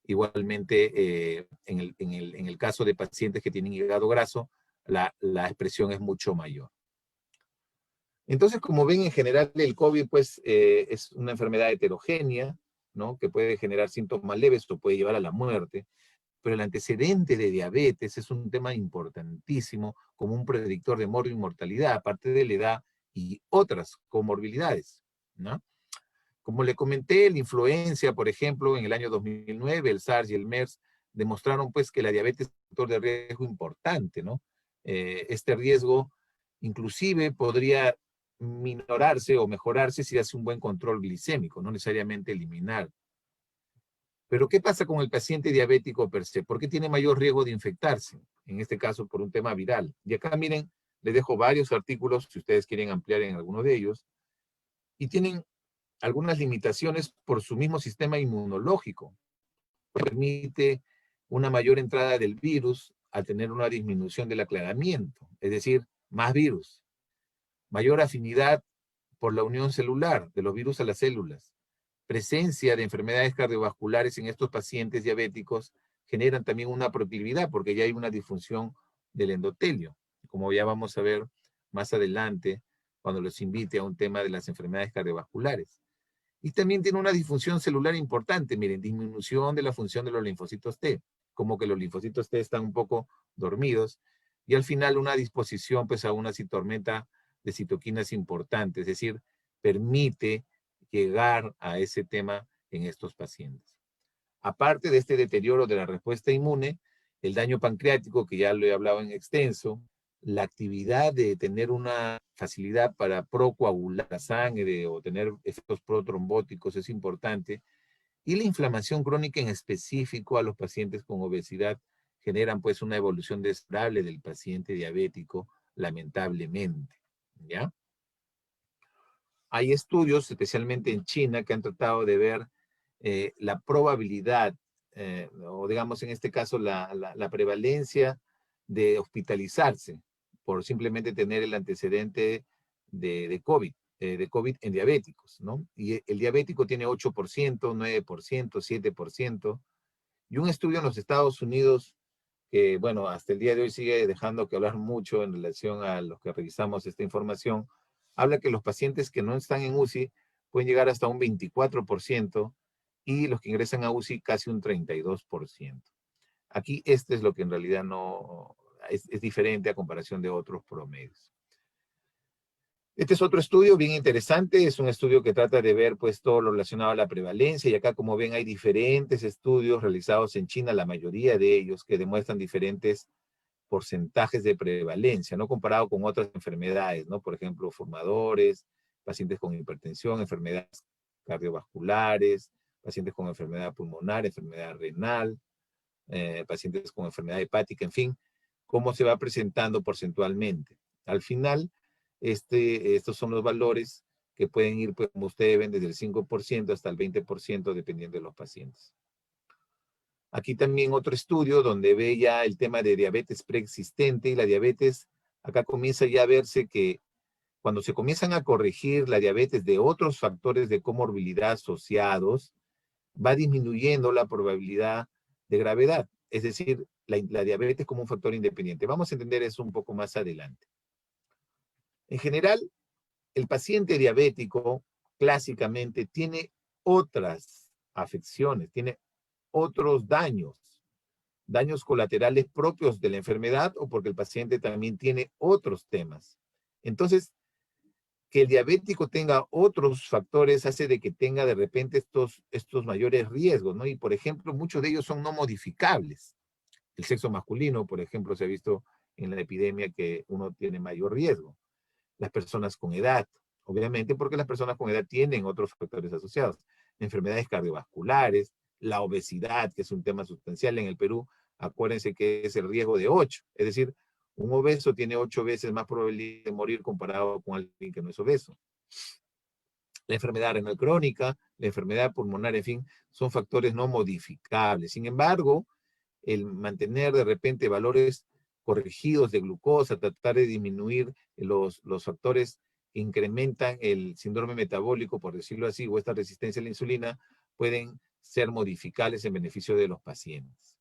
Igualmente, en el caso de pacientes que tienen hígado graso, la expresión es mucho mayor. Entonces, como ven, en general, el COVID pues, es una enfermedad heterogénea, ¿no? Que puede generar síntomas leves o puede llevar a la muerte, pero el antecedente de diabetes es un tema importantísimo como un predictor de mortalidad, aparte de la edad y otras comorbilidades, ¿no? Como le comenté, la influencia, por ejemplo, en el año 2009, el SARS y el MERS demostraron pues que la diabetes es un factor de riesgo importante, ¿no? Este riesgo inclusive podría minorarse o mejorarse si hace un buen control glicémico, no necesariamente eliminar. Pero ¿qué pasa con el paciente diabético per se? ¿Por qué tiene mayor riesgo de infectarse? En este caso por un tema viral. Y acá miren, les dejo varios artículos si ustedes quieren ampliar en alguno de ellos. Y tienen algunas limitaciones por su mismo sistema inmunológico. Permite una mayor entrada del virus al tener una disminución del aclaramiento, es decir, más virus. Mayor afinidad por la unión celular de los virus a las células. Presencia de enfermedades cardiovasculares en estos pacientes diabéticos generan también una proclividad porque ya hay una disfunción del endotelio, como ya vamos a ver más adelante cuando los invite a un tema de las enfermedades cardiovasculares. Y también tiene una disfunción celular importante, miren, disminución de la función de los linfocitos T, como que los linfocitos T están un poco dormidos, y al final una disposición pues a una tormenta de citoquinas importante, es decir, permite llegar a ese tema en estos pacientes. Aparte de este deterioro de la respuesta inmune, el daño pancreático, que ya lo he hablado en extenso, la actividad de tener una facilidad para procoagular la sangre o tener efectos protrombóticos es importante, y la inflamación crónica en específico a los pacientes con obesidad generan pues una evolución desfavorable del paciente diabético, lamentablemente, ¿ya? Hay estudios, especialmente en China, que han tratado de ver la probabilidad, o digamos en este caso la prevalencia de hospitalizarse por simplemente tener el antecedente de COVID en diabéticos, ¿no? Y el diabético tiene 8%, 9%, 7%, y un estudio en los Estados Unidos que, bueno, hasta el día de hoy sigue dejando que hablar mucho en relación a los que revisamos esta información, habla que los pacientes que no están en UCI pueden llegar hasta un 24% y los que ingresan a UCI casi un 32%. Aquí este es lo que en realidad no es diferente a comparación de otros promedios. Este es otro estudio bien interesante, es un estudio que trata de ver pues todo lo relacionado a la prevalencia, y acá como ven hay diferentes estudios realizados en China, la mayoría de ellos que demuestran diferentes porcentajes de prevalencia, ¿no? Comparado con otras enfermedades, ¿no? Por ejemplo, fumadores, pacientes con hipertensión, enfermedades cardiovasculares, pacientes con enfermedad pulmonar, enfermedad renal, pacientes con enfermedad hepática, en fin, cómo se va presentando porcentualmente. Al final, estos son los valores que pueden ir, pues, como ustedes ven, desde el 5% hasta el 20% dependiendo de los pacientes. Aquí también otro estudio donde ve ya el tema de diabetes preexistente, y la diabetes, acá comienza ya a verse que cuando se comienzan a corregir la diabetes de otros factores de comorbilidad asociados, va disminuyendo la probabilidad de gravedad. Es decir, la diabetes como un factor independiente. Vamos a entender eso un poco más adelante. En general, el paciente diabético clásicamente tiene otras afecciones, tiene otros daños colaterales propios de la enfermedad, o porque el paciente también tiene otros temas. Entonces, que el diabético tenga otros factores hace de que tenga de repente estos mayores riesgos, ¿no? Y por ejemplo, muchos de ellos son no modificables. El sexo masculino, por ejemplo, se ha visto en la epidemia que uno tiene mayor riesgo. Las personas con edad, obviamente porque las personas con edad tienen otros factores asociados. Enfermedades cardiovasculares, la obesidad, que es un tema sustancial en el Perú, acuérdense que es el riesgo de 8, es decir, un obeso tiene 8 veces más probabilidad de morir comparado con alguien que no es obeso. La enfermedad renal crónica, la enfermedad pulmonar, en fin, son factores no modificables. Sin embargo, el mantener de repente valores corregidos de glucosa, tratar de disminuir los factores que incrementan el síndrome metabólico, por decirlo así, o esta resistencia a la insulina, pueden ser modificables en beneficio de los pacientes.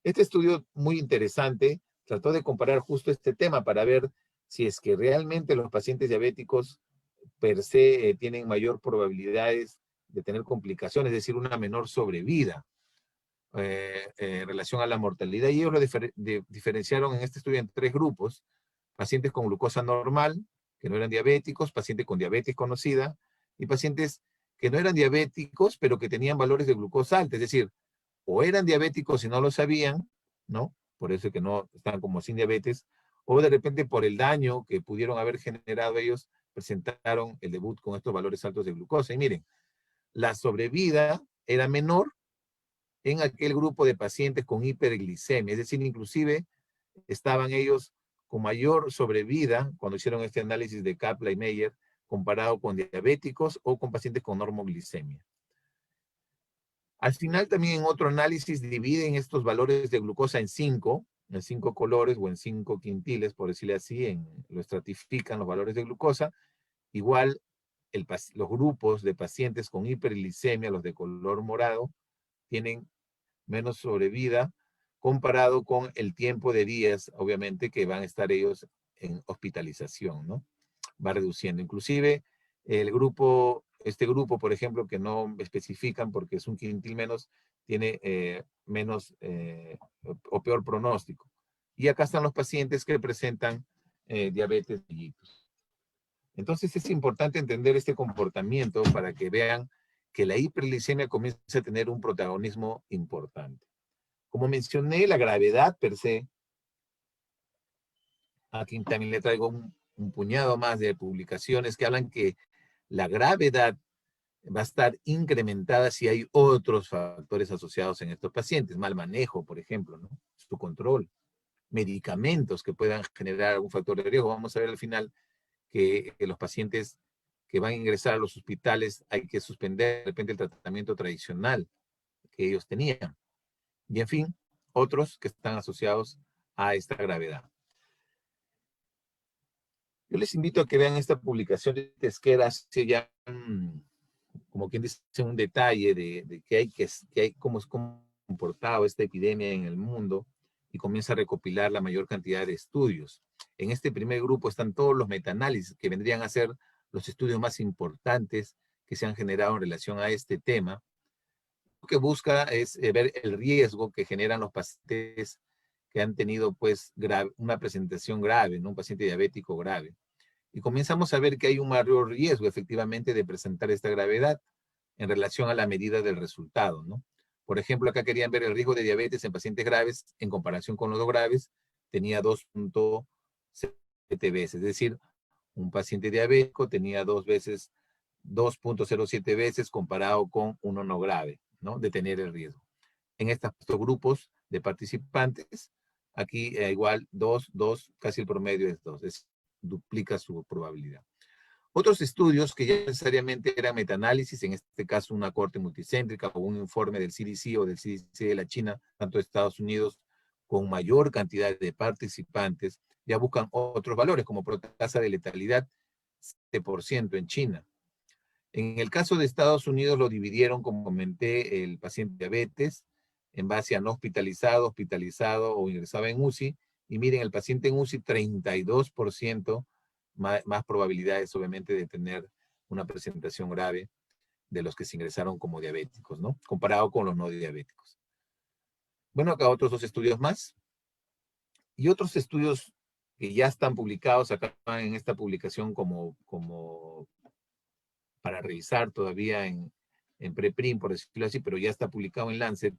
Este estudio muy interesante trató de comparar justo este tema para ver si es que realmente los pacientes diabéticos per se tienen mayor probabilidades de tener complicaciones, es decir, una menor sobrevida en relación a la mortalidad. Y ellos lo diferenciaron en este estudio en 3 grupos: pacientes con glucosa normal, que no eran diabéticos, pacientes con diabetes conocida, y pacientes que no eran diabéticos, pero que tenían valores de glucosa alta, es decir, o eran diabéticos y no lo sabían, ¿no? Por eso que no estaban como sin diabetes, o de repente por el daño que pudieron haber generado ellos, presentaron el debut con estos valores altos de glucosa. Y miren, la sobrevida era menor en aquel grupo de pacientes con hiperglicemia, es decir, inclusive estaban ellos con mayor sobrevida cuando hicieron este análisis de Kaplan y Meyer, comparado con diabéticos o con pacientes con normoglicemia. Al final también en otro análisis dividen estos valores de glucosa en 5 colores o en 5 quintiles, por decirlo así, lo estratifican los valores de glucosa. Igual los grupos de pacientes con hiperglicemia, los de color morado, tienen menos sobrevida comparado con el tiempo de días, obviamente, que van a estar ellos en hospitalización, ¿no? Va reduciendo. Inclusive este grupo, por ejemplo, que no especifican porque es un quintil menos, tiene menos o peor pronóstico. Y acá están los pacientes que presentan diabetes mellitus. Entonces es importante entender este comportamiento para que vean que la hiperglicemia comienza a tener un protagonismo importante. Como mencioné, la gravedad per se, aquí también le traigo un puñado más de publicaciones que hablan que la gravedad va a estar incrementada si hay otros factores asociados en estos pacientes. Mal manejo, por ejemplo, ¿no? Su control. Medicamentos que puedan generar algún factor de riesgo. Vamos a ver al final que los pacientes que van a ingresar a los hospitales hay que suspender de repente el tratamiento tradicional que ellos tenían. Y en fin, otros que están asociados a esta gravedad. Yo les invito a que vean esta publicación de Tesquera, hace ya, como quien dice, un detalle de cómo es comportado esta epidemia en el mundo, y comienza a recopilar la mayor cantidad de estudios. En este primer grupo están todos los metaanálisis que vendrían a ser los estudios más importantes que se han generado en relación a este tema. Lo que busca es ver el riesgo que generan los pacientes que han tenido pues una presentación grave, ¿no? Un paciente diabético grave. y comenzamos a ver que hay un mayor riesgo efectivamente de presentar esta gravedad en relación a la medida del resultado, ¿no? Por ejemplo, acá querían ver el riesgo de diabetes en pacientes graves en comparación con los no graves, tenía 2.7 veces, es decir, un paciente diabético tenía 2.07 veces comparado con uno no grave, ¿no? De tener el riesgo. En estos grupos de participantes, aquí igual 2, casi el promedio es 2, duplica su probabilidad. Otros estudios que ya necesariamente eran metaanálisis, en este caso una corte multicéntrica o un informe del CDC o del CDC de la China, tanto de Estados Unidos, con mayor cantidad de participantes, ya buscan otros valores, como tasa de letalidad, 7% en China. En el caso de Estados Unidos lo dividieron, como comenté, el paciente diabetes, en base a no hospitalizado, hospitalizado o ingresado en UCI, y miren, el paciente en UCI, 32% más probabilidades, obviamente, de tener una presentación grave de los que se ingresaron como diabéticos, ¿no? Comparado con los no diabéticos. Bueno, acá otros 2 estudios más. Y otros estudios que ya están publicados acá en esta publicación como para revisar todavía en preprint, por decirlo así, pero ya está publicado en Lancet.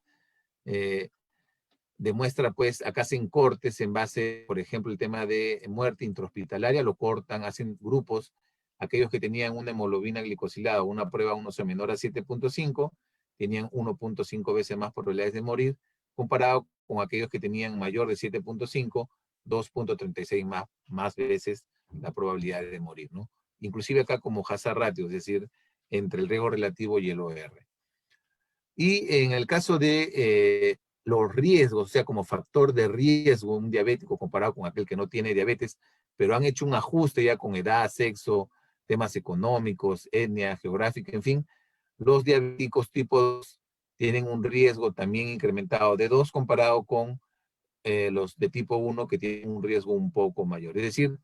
Demuestra, pues, acá hacen cortes en base, por ejemplo, el tema de muerte intrahospitalaria, lo cortan, hacen grupos, aquellos que tenían una hemoglobina glicosilada, una prueba 1 menor a 7.5, tenían 1.5 veces más probabilidades de morir, comparado con aquellos que tenían mayor de 7.5, 2.36 más veces la probabilidad de morir, ¿no? Inclusive acá como hazard ratio, es decir, entre el riesgo relativo y el OR. Y en el caso de los riesgos, o sea, como factor de riesgo, un diabético comparado con aquel que no tiene diabetes, pero han hecho un ajuste ya con edad, sexo, temas económicos, etnia, geográfica, en fin, los diabéticos tipo 2 tienen un riesgo también incrementado de 2 comparado con los de tipo 1 que tienen un riesgo un poco mayor. Es decir,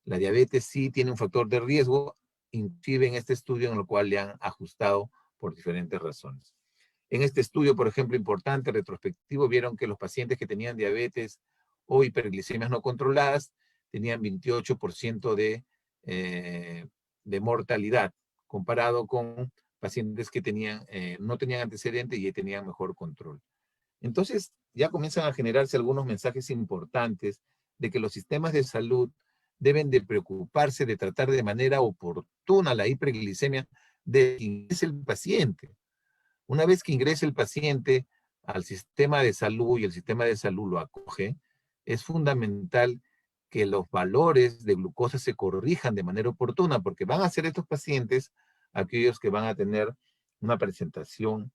la diabetes sí tiene un factor de riesgo, inclusive en este estudio en el cual le han ajustado por diferentes razones. En este estudio, por ejemplo, importante, retrospectivo, vieron que los pacientes que tenían diabetes o hiperglicemias no controladas tenían 28% de mortalidad, comparado con pacientes que no tenían antecedentes y tenían mejor control. Entonces, ya comienzan a generarse algunos mensajes importantes de que los sistemas de salud deben de preocuparse de tratar de manera oportuna la hiperglicemia de quien es el paciente. Una vez que ingrese el paciente al sistema de salud y el sistema de salud lo acoge, es fundamental que los valores de glucosa se corrijan de manera oportuna, porque van a ser estos pacientes aquellos que van a tener una presentación,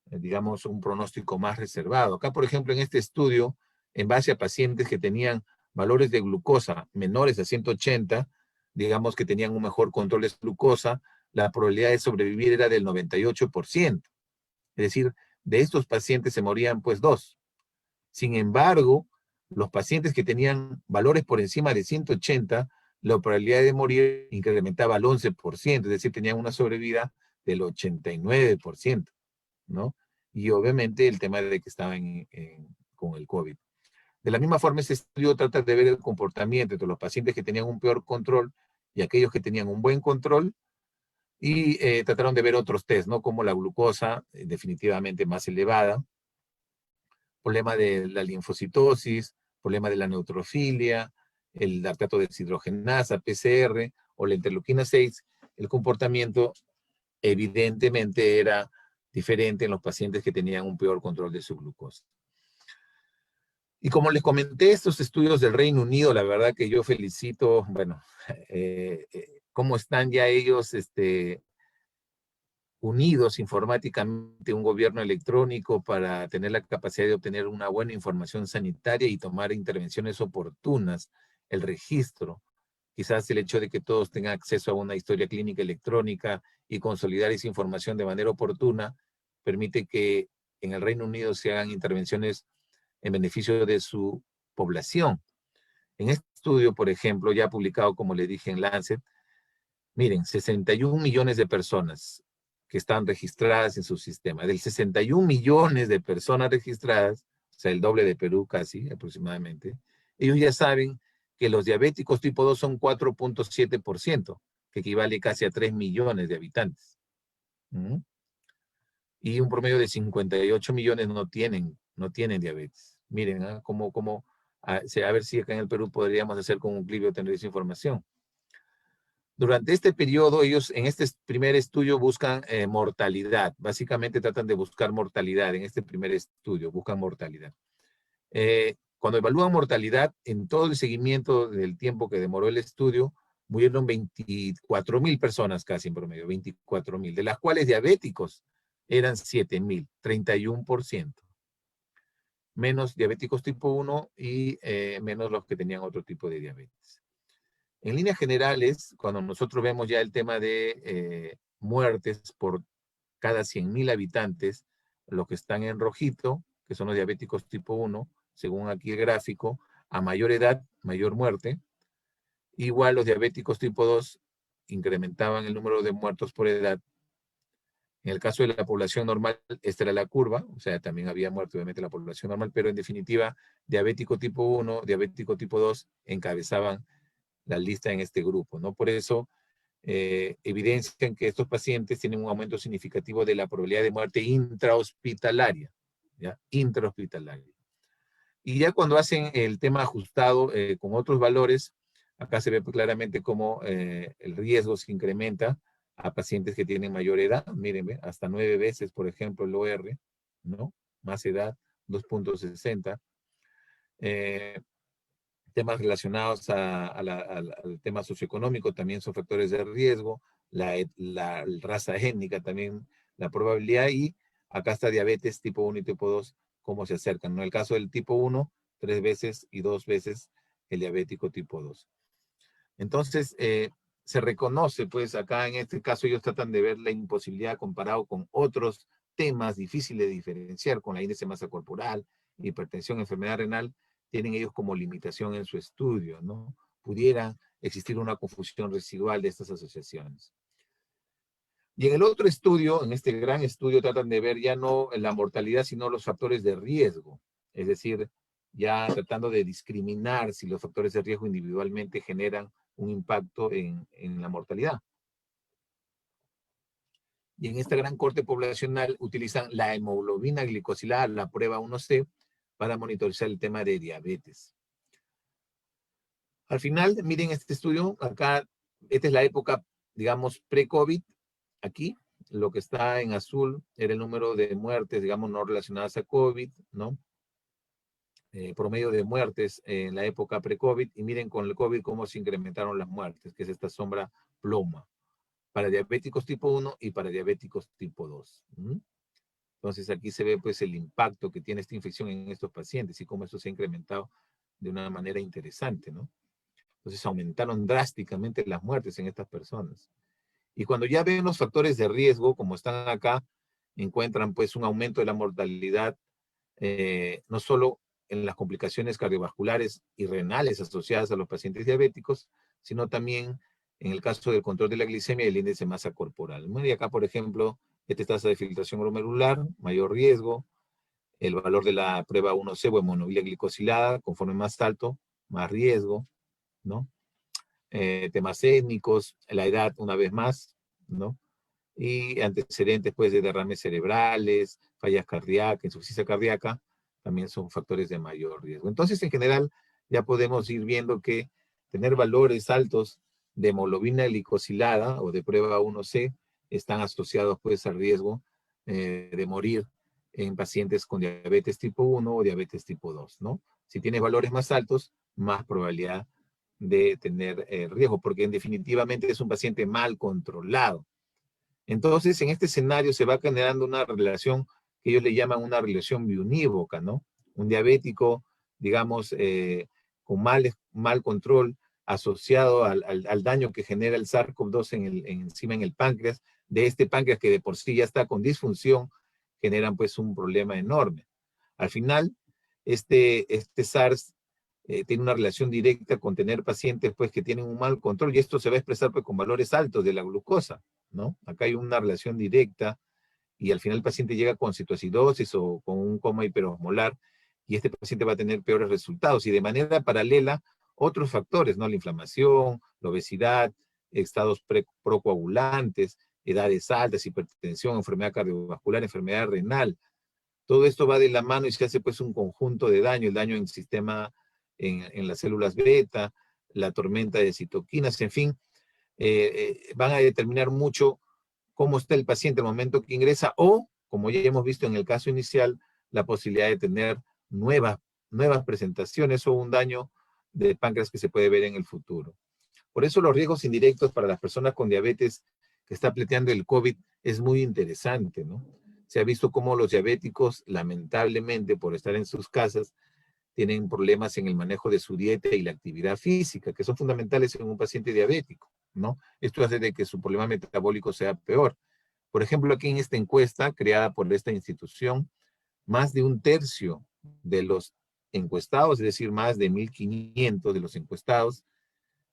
digamos, un pronóstico más reservado. Acá, por ejemplo, en este estudio, en base a pacientes que tenían valores de glucosa menores a 180, digamos que tenían un mejor control de glucosa, la probabilidad de sobrevivir era del 98%. Es decir, de estos pacientes se morían pues 2. Sin embargo, los pacientes que tenían valores por encima de 180, la probabilidad de morir incrementaba al 11%, es decir, tenían una sobrevida del 89%, ¿no? Y obviamente el tema de que estaban con el COVID. De la misma forma, este estudio trata de ver el comportamiento entre los pacientes que tenían un peor control y aquellos que tenían un buen control, y trataron de ver otros test, ¿no? Como la glucosa, definitivamente más elevada, problema de la linfocitosis, problema de la neutrofilia, el lactato deshidrogenasa, PCR, o la interleuquina 6, el comportamiento evidentemente era diferente en los pacientes que tenían un peor control de su glucosa. Y como les comenté, estos estudios del Reino Unido, la verdad que yo felicito, bueno, cómo están ya ellos unidos informáticamente, un gobierno electrónico para tener la capacidad de obtener una buena información sanitaria y tomar intervenciones oportunas, el registro, quizás el hecho de que todos tengan acceso a una historia clínica electrónica y consolidar esa información de manera oportuna, permite que en el Reino Unido se hagan intervenciones en beneficio de su población. En este estudio, por ejemplo, ya publicado, como le dije, en Lancet, miren, 61 millones de personas que están registradas en su sistema. Del 61 millones de personas registradas, o sea, el doble de Perú casi, aproximadamente, ellos ya saben que los diabéticos tipo 2 son 4.7%, que equivale casi a 3 millones de habitantes. ¿Mm? Y un promedio de 58 millones no tienen diabetes. Miren, ¿ah? A ver si acá en el Perú podríamos hacer con un clip tener esa información. Durante este periodo, ellos en este primer estudio buscan mortalidad. Básicamente tratan de buscar mortalidad. En este primer estudio buscan mortalidad. Cuando evalúan mortalidad, en todo el seguimiento del tiempo que demoró el estudio, murieron 24.000 personas casi en promedio, 24.000, de las cuales diabéticos eran 7.000, 31%. Menos diabéticos tipo 1 y menos los que tenían otro tipo de diabetes. En líneas generales, cuando nosotros vemos ya el tema de muertes por cada 100.000 habitantes, los que están en rojito, que son los diabéticos tipo 1, según aquí el gráfico, a mayor edad, mayor muerte. Igual los diabéticos tipo 2 incrementaban el número de muertos por edad. En el caso de la población normal, esta era la curva, o sea, también había muerto obviamente la población normal, pero en definitiva, diabético tipo 1, diabético tipo 2 encabezaban la lista en este grupo, ¿no? Por eso evidencian que estos pacientes tienen un aumento significativo de la probabilidad de muerte intrahospitalaria, ¿ya? Intrahospitalaria. Y ya cuando hacen el tema ajustado con otros valores, acá se ve claramente cómo el riesgo se incrementa a pacientes que tienen mayor edad. Mírenme, hasta 9 veces, por ejemplo, el OR, ¿no? Más edad, 2.60. Temas relacionados al tema socioeconómico también son factores de riesgo, la raza étnica también, la probabilidad, y acá está diabetes tipo 1 y tipo 2, cómo se acercan. En el caso del tipo 1, 3 veces y 2 veces el diabético tipo 2. Entonces, se reconoce, pues acá en este caso ellos tratan de ver la imposibilidad comparado con otros temas difíciles de diferenciar, con la índice de masa corporal, hipertensión, enfermedad renal, tienen ellos como limitación en su estudio, ¿no? Pudiera existir una confusión residual de estas asociaciones. Y en el otro estudio, en este gran estudio, tratan de ver ya no la mortalidad, sino los factores de riesgo. Es decir, ya tratando de discriminar si los factores de riesgo individualmente generan un impacto en la mortalidad. Y en esta gran corte poblacional utilizan la hemoglobina glicosilada, la prueba 1C, para monitorizar el tema de diabetes. Al final, miren este estudio, acá, esta es la época, digamos, pre-COVID, aquí, lo que está en azul era el número de muertes, digamos, no relacionadas a COVID, ¿no? Promedio de muertes en la época pre-COVID, y miren con el COVID cómo se incrementaron las muertes, que es esta sombra ploma, para diabéticos tipo 1 y para diabéticos tipo 2. Entonces aquí se ve pues el impacto que tiene esta infección en estos pacientes y cómo esto se ha incrementado de una manera interesante, ¿no? Entonces aumentaron drásticamente las muertes en estas personas. Y cuando ya ven los factores de riesgo, como están acá, encuentran pues un aumento de la mortalidad, no solo en las complicaciones cardiovasculares y renales asociadas a los pacientes diabéticos, sino también en el caso del control de la glicemia y el índice de masa corporal. Y acá, por ejemplo, esta tasa de filtración glomerular, mayor riesgo, el valor de la prueba 1C o hemoglobina glicosilada, conforme más alto, más riesgo, ¿no? Temas étnicos, la edad una vez más, ¿no? Y antecedentes pues de derrames cerebrales, fallas cardíacas, insuficiencia cardíaca, también son factores de mayor riesgo. Entonces, en general, ya podemos ir viendo que tener valores altos de hemoglobina glicosilada o de prueba 1C están asociados pues al riesgo de morir en pacientes con diabetes tipo 1 o diabetes tipo 2, ¿no? Si tienes valores más altos, más probabilidad de tener riesgo, porque en definitivamente es un paciente mal controlado. Entonces, en este escenario se va generando una relación que ellos le llaman una relación biunívoca, ¿no? Un diabético, digamos, con mal control asociado al daño que genera el SARS-CoV-2 encima en el páncreas, de este páncreas que de por sí ya está con disfunción, generan pues un problema enorme. Al final, este SARS tiene una relación directa con tener pacientes pues que tienen un mal control, y esto se va a expresar pues con valores altos de la glucosa, ¿no? Acá hay una relación directa, y al final el paciente llega con citoacidosis o con un coma hiperosmolar, y este paciente va a tener peores resultados. Y de manera paralela, otros factores, ¿no? La inflamación, la obesidad, estados procoagulantes, edades altas, hipertensión, enfermedad cardiovascular, enfermedad renal. Todo esto va de la mano y se hace pues un conjunto de daño, el daño en el sistema, en las células beta, la tormenta de citoquinas, en fin, van a determinar mucho cómo está el paciente al momento que ingresa o, como ya hemos visto en el caso inicial, la posibilidad de tener nuevas presentaciones o un daño del páncreas que se puede ver en el futuro. Por eso los riesgos indirectos para las personas con diabetes que está planteando el COVID es muy interesante, ¿no? Se ha visto cómo los diabéticos, lamentablemente, por estar en sus casas, tienen problemas en el manejo de su dieta y la actividad física, que son fundamentales en un paciente diabético, ¿no? Esto hace de que su problema metabólico sea peor. Por ejemplo, aquí en esta encuesta creada por esta institución, más de un tercio de los encuestados, es decir, más de 1.500 de los encuestados,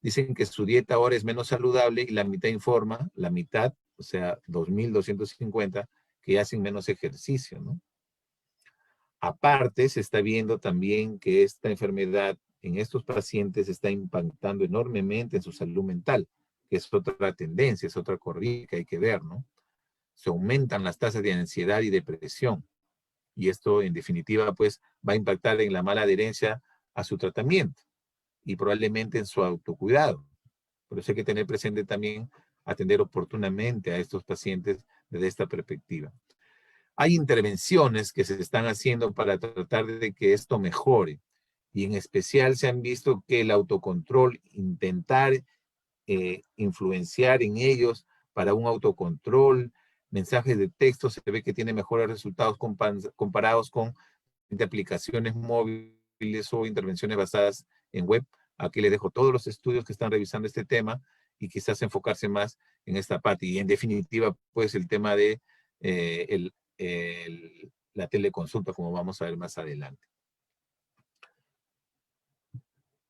dicen que su dieta ahora es menos saludable y la mitad informa, la mitad, o sea, 2.250, que hacen menos ejercicio, ¿no? Aparte, se está viendo también que esta enfermedad en estos pacientes está impactando enormemente en su salud mental, que es otra tendencia, es otra corriente que hay que ver, ¿no? Se aumentan las tasas de ansiedad y depresión. Y esto, en definitiva, pues, va a impactar en la mala adherencia a su tratamiento y probablemente en su autocuidado. Por eso hay que tener presente también atender oportunamente a estos pacientes desde esta perspectiva. Hay intervenciones que se están haciendo para tratar de que esto mejore. Y en especial se han visto que el autocontrol, intentar influenciar en ellos para un autocontrol, mensajes de texto, se ve que tiene mejores resultados comparados con aplicaciones móviles o intervenciones basadas en web. Aquí les dejo todos los estudios que están revisando este tema y quizás enfocarse más en esta parte. Y en definitiva, pues el tema de la teleconsulta, como vamos a ver más adelante.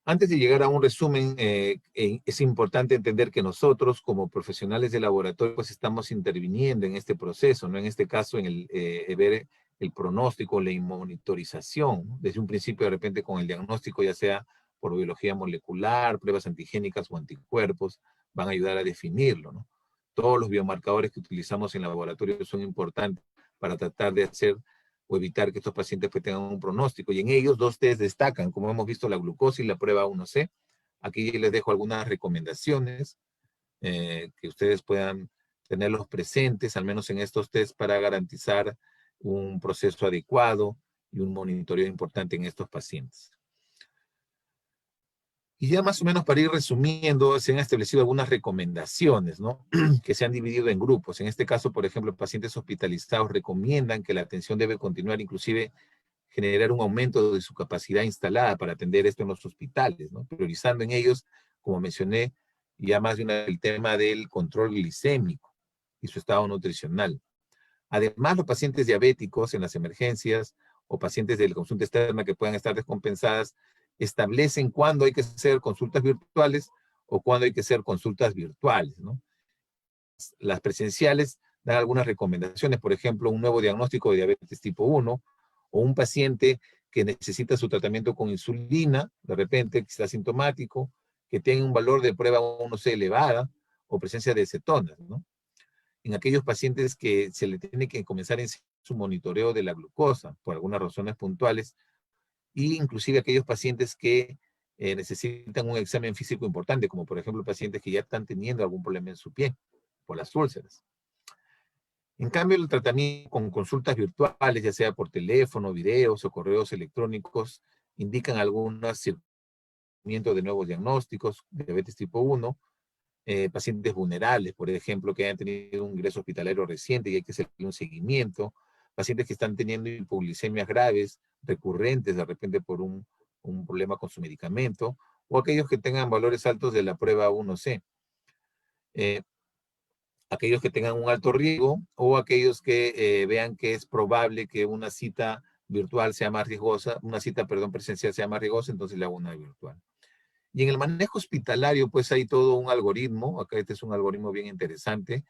Antes de llegar a un resumen, es importante entender que nosotros, como profesionales de laboratorio, pues estamos interviniendo en este proceso, ¿no? En este caso, en el ver el pronóstico, la monitorización, ¿no? Desde un principio, de repente, con el diagnóstico, ya sea por biología molecular, pruebas antigénicas o anticuerpos, van a ayudar a definirlo, ¿no? Todos los biomarcadores que utilizamos en laboratorio son importantes para tratar de hacer o evitar que estos pacientes pues tengan un pronóstico. Y en ellos dos test destacan, como hemos visto, la glucosa y la prueba 1C. Aquí les dejo algunas recomendaciones que ustedes puedan tenerlos presentes, al menos en estos test, para garantizar un proceso adecuado y un monitoreo importante en estos pacientes. Y ya más o menos para ir resumiendo, se han establecido algunas recomendaciones, ¿no? Que se han dividido en grupos. En este caso, por ejemplo, pacientes hospitalizados recomiendan que la atención debe continuar, inclusive generar un aumento de su capacidad instalada para atender esto en los hospitales, ¿no? Priorizando en ellos, como mencioné, ya más de el tema del control glicémico y su estado nutricional. Además, los pacientes diabéticos en las emergencias o pacientes de la consulta externa que puedan estar descompensadas, establecen cuándo hay que hacer consultas virtuales o cuándo hay que hacer consultas virtuales, ¿no? Las presenciales dan algunas recomendaciones, por ejemplo, un nuevo diagnóstico de diabetes tipo 1 o un paciente que necesita su tratamiento con insulina, de repente, que está asintomático, que tenga un valor de prueba 1C elevada o presencia de cetonas, ¿no? En aquellos pacientes que se le tiene que comenzar en su monitoreo de la glucosa por algunas razones puntuales, y inclusive aquellos pacientes que necesitan un examen físico importante, como por ejemplo pacientes que ya están teniendo algún problema en su pie por las úlceras. En cambio, el tratamiento con consultas virtuales, ya sea por teléfono, videos o correos electrónicos, indican algunos surgimiento de nuevos diagnósticos, diabetes tipo 1, pacientes vulnerables, por ejemplo, que hayan tenido un ingreso hospitalario reciente y hay que hacer un seguimiento, pacientes que están teniendo hipoglicemias graves, recurrentes de repente por un problema con su medicamento, o aquellos que tengan valores altos de la prueba 1C. Aquellos que tengan un alto riesgo o aquellos que vean que es probable que una cita virtual sea más riesgosa, una cita, perdón, presencial sea más riesgosa, entonces le hago una virtual. Y en el manejo hospitalario, pues hay todo un algoritmo, acá este es un algoritmo bien interesante,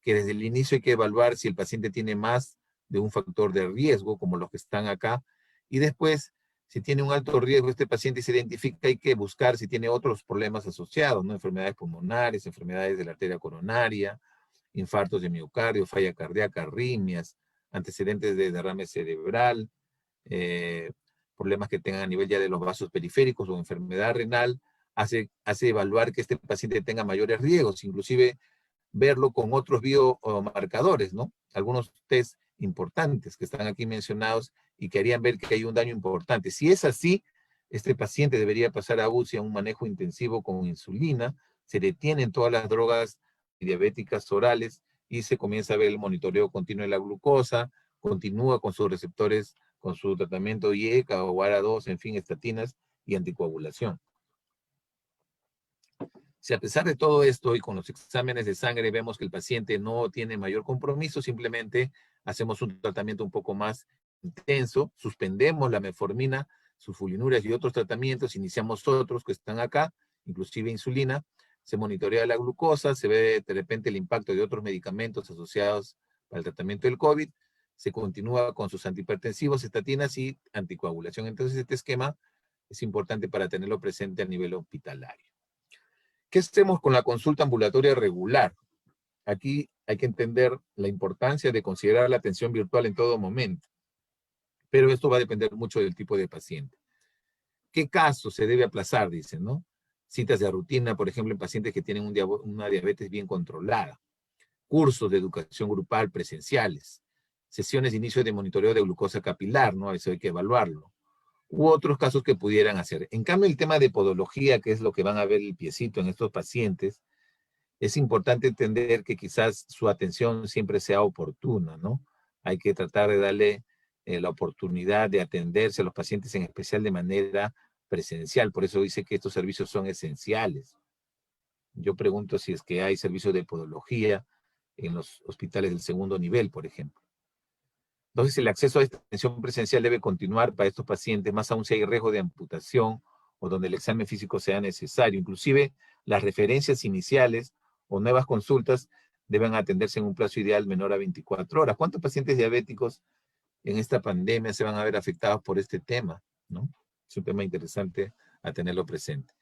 que desde el inicio hay que evaluar si el paciente tiene más de un factor de riesgo, como los que están acá, y después, Si tiene un alto riesgo este paciente y se identifica, hay que buscar si tiene otros problemas asociados, ¿no? Enfermedades pulmonares, enfermedades de la arteria coronaria, infartos de miocardio, falla cardíaca, arritmias, antecedentes de derrame cerebral, problemas que tengan a nivel ya de los vasos periféricos o enfermedad renal, hace evaluar que este paciente tenga mayores riesgos, inclusive verlo con otros biomarcadores, ¿no? Algunos test importantes que están aquí mencionados y que harían ver que hay un daño importante. Si es así, este paciente debería pasar a UCI, a un manejo intensivo con insulina, se detienen todas las drogas diabéticas orales y se comienza a ver el monitoreo continuo de la glucosa, continúa con sus receptores, con su tratamiento IECA o ARA2, en fin, estatinas y anticoagulación. Si a pesar de todo esto y con los exámenes de sangre vemos que el paciente no tiene mayor compromiso, simplemente hacemos un tratamiento un poco más intenso, suspendemos la metformina, sulfonilureas y otros tratamientos, iniciamos otros que están acá, inclusive insulina, se monitorea la glucosa, se ve de repente el impacto de otros medicamentos asociados para el tratamiento del COVID, se continúa con sus antihipertensivos, estatinas y anticoagulación. Entonces este esquema es importante para tenerlo presente a nivel hospitalario. ¿Qué hacemos con la consulta ambulatoria regular? Aquí hay que entender la importancia de considerar la atención virtual en todo momento, pero esto va a depender mucho del tipo de paciente. ¿Qué caso se debe aplazar? Dicen, ¿no? Citas de rutina, por ejemplo, en pacientes que tienen una diabetes bien controlada, cursos de educación grupal presenciales, sesiones de inicio de monitoreo de glucosa capilar, ¿no? Eso hay que evaluarlo. U otros casos que pudieran hacer. En cambio, el tema de podología, que es lo que van a ver el piecito en estos pacientes, es importante entender que quizás su atención siempre sea oportuna, ¿no? Hay que tratar de darle la oportunidad de atenderse a los pacientes, en especial de manera presencial. Por eso dice que estos servicios son esenciales. Yo pregunto si es que hay servicios de podología en los hospitales del segundo nivel, por ejemplo. Entonces, el acceso a esta atención presencial debe continuar para estos pacientes, más aún si hay riesgo de amputación o donde el examen físico sea necesario. Inclusive, las referencias iniciales o nuevas consultas deben atenderse en un plazo ideal menor a 24 horas. ¿Cuántos pacientes diabéticos en esta pandemia se van a ver afectados por este tema? ¿No? Es un tema interesante a tenerlo presente.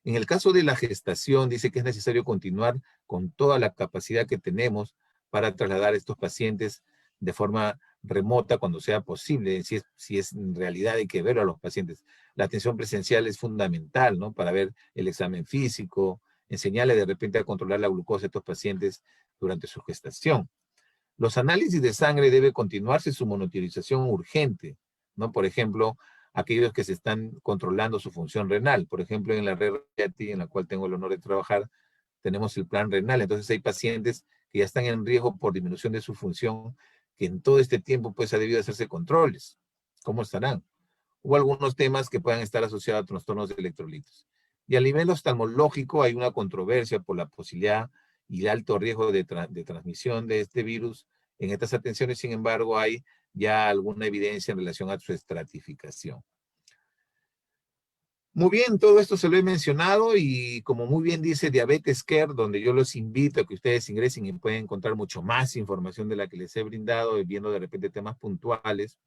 En el caso de la gestación, dice que es necesario continuar con toda la capacidad que tenemos para trasladar a estos pacientes de forma remota cuando sea posible. Si es en realidad hay que ver a los pacientes. La atención presencial es fundamental, ¿no? Para ver el examen físico, enseñarle de repente a controlar la glucosa a estos pacientes durante su gestación. Los análisis de sangre debe continuarse su monitorización urgente, ¿no? Por ejemplo, aquellos que se están controlando su función renal. Por ejemplo, en la red Riati, en la cual tengo el honor de trabajar, tenemos el plan renal. Entonces hay pacientes que ya están en riesgo por disminución de su función, que en todo este tiempo pues ha debido hacerse controles. ¿Cómo estarán? O algunos temas que puedan estar asociados a trastornos de electrolitos. Y a nivel oftalmológico hay una controversia por la posibilidad y el alto riesgo de transmisión de este virus en estas atenciones. Sin embargo, hay ya alguna evidencia en relación a su estratificación. Muy bien, todo esto se lo he mencionado y como muy bien dice Diabetes Care, donde yo los invito a que ustedes ingresen y pueden encontrar mucho más información de la que les he brindado, viendo de repente temas puntuales.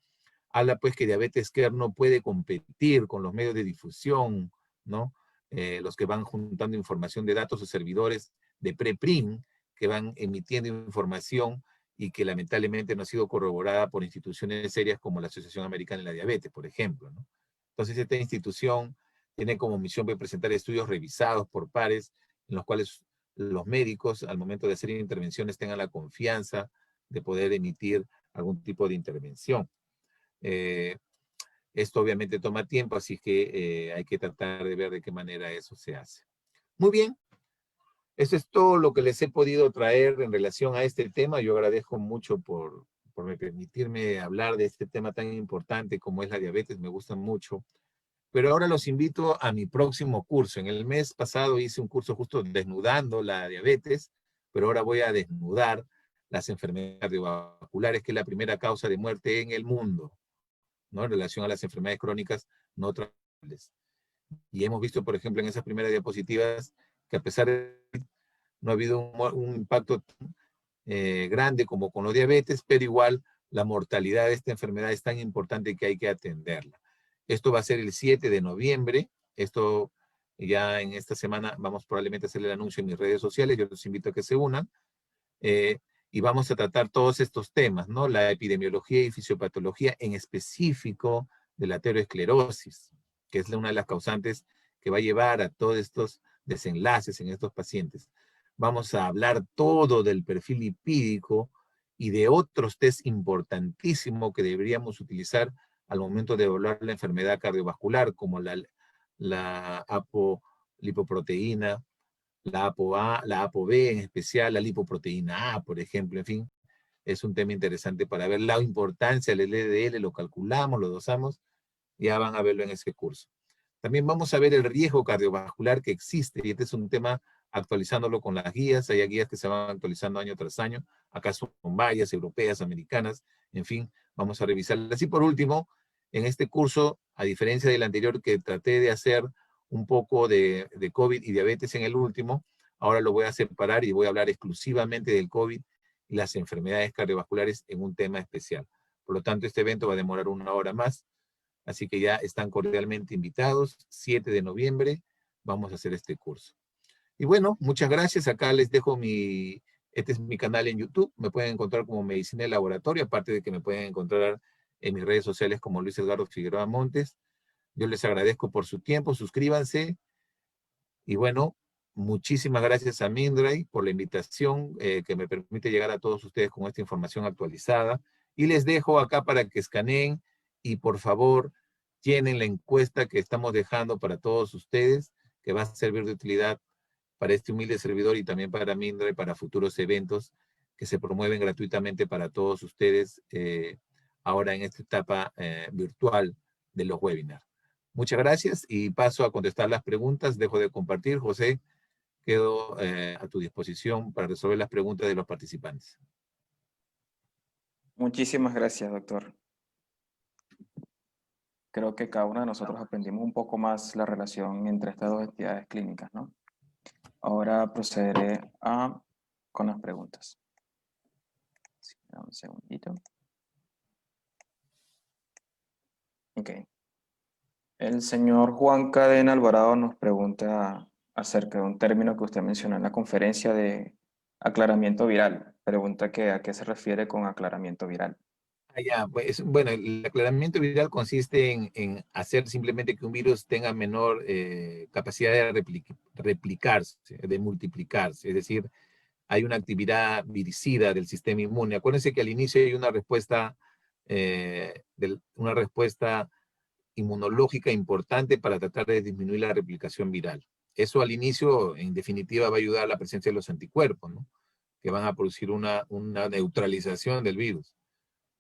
Habla pues que Diabetes Care no puede competir con los medios de difusión, ¿no? Los que van juntando información de datos o servidores de PrePrim, que van emitiendo información y que lamentablemente no ha sido corroborada por instituciones serias como la Asociación Americana de la Diabetes, por ejemplo, ¿no? Entonces esta institución tiene como misión presentar estudios revisados por pares en los cuales los médicos al momento de hacer intervenciones tengan la confianza de poder emitir algún tipo de intervención. Esto obviamente toma tiempo, así que hay que tratar de ver de qué manera eso se hace. Muy bien, eso es todo lo que les he podido traer en relación a este tema. Yo agradezco mucho por permitirme hablar de este tema tan importante como es la diabetes, me gusta mucho. Pero ahora los invito a mi próximo curso. En el mes pasado hice un curso justo desnudando la diabetes, pero ahora voy a desnudar las enfermedades cardiovasculares, que es la primera causa de muerte en el mundo, ¿no? En relación a las enfermedades crónicas no tratables. Y hemos visto, por ejemplo, en esas primeras diapositivas, que a pesar de no ha habido un impacto grande como con la diabetes, pero igual la mortalidad de esta enfermedad es tan importante que hay que atenderla. Esto va a ser el 7 de noviembre. Esto ya en esta semana vamos probablemente a hacer el anuncio en mis redes sociales. Yo los invito a que se unan. Y vamos a tratar todos estos temas, ¿no? La epidemiología y fisiopatología, en específico de la aterosclerosis, que es una de las causantes que va a llevar a todos estos desenlaces en estos pacientes. Vamos a hablar todo del perfil lipídico y de otros test importantísimos que deberíamos utilizar al momento de evaluar la enfermedad cardiovascular, como la apolipoproteína, la ApoA, la ApoB en especial, la lipoproteína A, por ejemplo, en fin, es un tema interesante para ver la importancia del LDL, lo calculamos, lo dosamos, ya van a verlo en ese curso. También vamos a ver el riesgo cardiovascular que existe, y este es un tema actualizándolo con las guías, hay guías que se van actualizando año tras año, acá son varias, europeas, americanas, en fin, vamos a revisarlas. Y por último, en este curso, a diferencia del anterior que traté de hacer un poco de COVID y diabetes en el último, ahora lo voy a separar y voy a hablar exclusivamente del COVID y las enfermedades cardiovasculares en un tema especial. Por lo tanto, este evento va a demorar 1 hora más, así que ya están cordialmente invitados. 7 de noviembre vamos a hacer este curso. Y bueno, muchas gracias. Acá les dejo este es mi canal en YouTube. Me pueden encontrar como Medicina de Laboratorio, aparte de que me pueden encontrar en mis redes sociales como Luis Edgardo Figueroa Montes. Yo les agradezco por su tiempo, suscríbanse. Y bueno, muchísimas gracias a Mindray por la invitación que me permite llegar a todos ustedes con esta información actualizada. Y les dejo acá para que escaneen y por favor llenen la encuesta que estamos dejando para todos ustedes, que va a servir de utilidad para este humilde servidor y también para Mindray, para futuros eventos que se promueven gratuitamente para todos ustedes ahora en esta etapa virtual de los webinars. Muchas gracias y paso a contestar las preguntas. Dejo de compartir. José, quedo a tu disposición para resolver las preguntas de los participantes. Muchísimas gracias, doctor. Creo que cada uno de nosotros aprendimos un poco más la relación entre estas dos entidades clínicas, ¿no? Ahora procederé con las preguntas. Sí, dame un segundito. Ok. El señor Juan Cadena Alvarado nos pregunta acerca de un término que usted mencionó en la conferencia de aclaramiento viral. Pregunta que a qué se refiere con aclaramiento viral. Pues, bueno, el aclaramiento viral consiste en hacer simplemente que un virus tenga menor capacidad de replicarse, de multiplicarse. Es decir, hay una actividad viricida del sistema inmune. Acuérdense que al inicio hay una respuesta inmunológica importante para tratar de disminuir la replicación viral. Eso al inicio, en definitiva, va a ayudar a la presencia de los anticuerpos, ¿no? Que van a producir una neutralización del virus.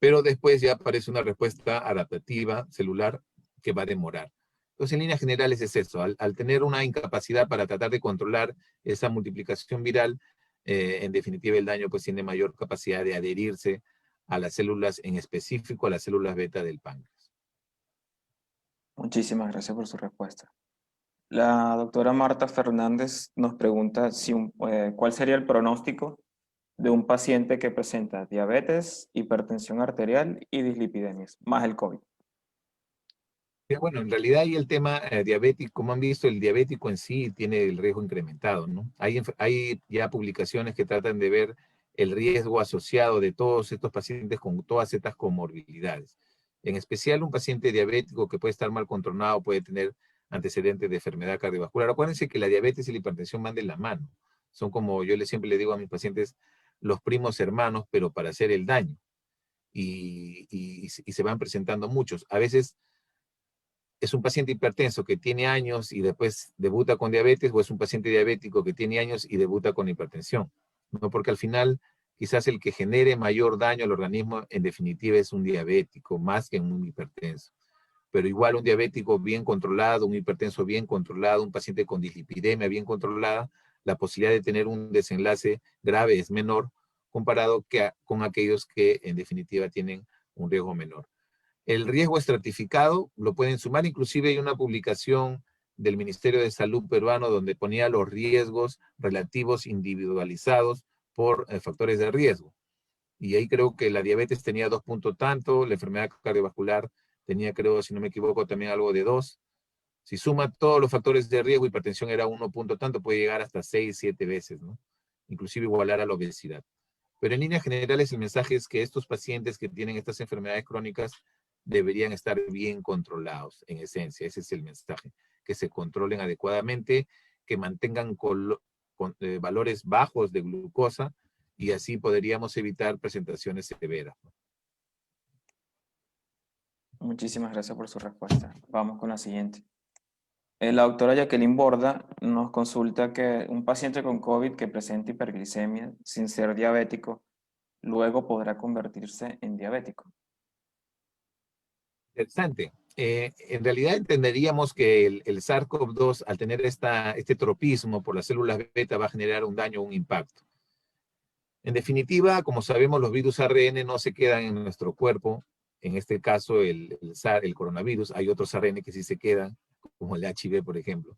Pero después ya aparece una respuesta adaptativa celular que va a demorar. Entonces, en líneas generales es eso. Al tener una incapacidad para tratar de controlar esa multiplicación viral, en definitiva el daño pues tiene mayor capacidad de adherirse a las células, en específico a las células beta del páncreas. Muchísimas gracias por su respuesta. La doctora Marta Fernández nos pregunta cuál sería el pronóstico de un paciente que presenta diabetes, hipertensión arterial y dislipidemias, más el COVID. Bueno, en realidad ahí el tema diabético, como han visto, el diabético en sí tiene el riesgo incrementado, ¿no? Hay ya publicaciones que tratan de ver el riesgo asociado de todos estos pacientes con todas estas comorbilidades. En especial un paciente diabético que puede estar mal controlado, puede tener antecedentes de enfermedad cardiovascular. Acuérdense que la diabetes y la hipertensión van de la mano. Son como yo siempre le digo a mis pacientes, los primos hermanos, pero para hacer el daño. Y se van presentando muchos. A veces es un paciente hipertenso que tiene años y después debuta con diabetes, o es un paciente diabético que tiene años y debuta con hipertensión, ¿no? Porque al final quizás el que genere mayor daño al organismo en definitiva es un diabético más que un hipertenso. Pero igual un diabético bien controlado, un hipertenso bien controlado, un paciente con dislipidemia bien controlada, la posibilidad de tener un desenlace grave es menor comparado con aquellos que en definitiva tienen un riesgo menor. El riesgo estratificado lo pueden sumar, inclusive hay una publicación del Ministerio de Salud peruano donde ponía los riesgos relativos individualizados por factores de riesgo. Y ahí creo que la diabetes tenía 2 puntos tanto, la enfermedad cardiovascular tenía, creo, si no me equivoco, también algo de 2. Si suma todos los factores de riesgo, hipertensión era 1 punto tanto, puede llegar hasta 6, 7 veces, ¿no? Inclusive igualar a la obesidad. Pero en líneas generales el mensaje es que estos pacientes que tienen estas enfermedades crónicas deberían estar bien controlados, en esencia. Ese es el mensaje. Que se controlen adecuadamente, que mantengan valores bajos de glucosa, y así podríamos evitar presentaciones severas. Muchísimas gracias por su respuesta. Vamos con la siguiente. La doctora Jacqueline Borda nos consulta que un paciente con COVID que presenta hiperglicemia sin ser diabético, luego podrá convertirse en diabético. Interesante. En realidad entenderíamos que el SARS-CoV-2, al tener este tropismo por las células beta, va a generar un daño, un impacto. En definitiva, como sabemos, los virus ARN no se quedan en nuestro cuerpo. En este caso, el coronavirus. Hay otros ARN que sí se quedan, como el HIV, por ejemplo.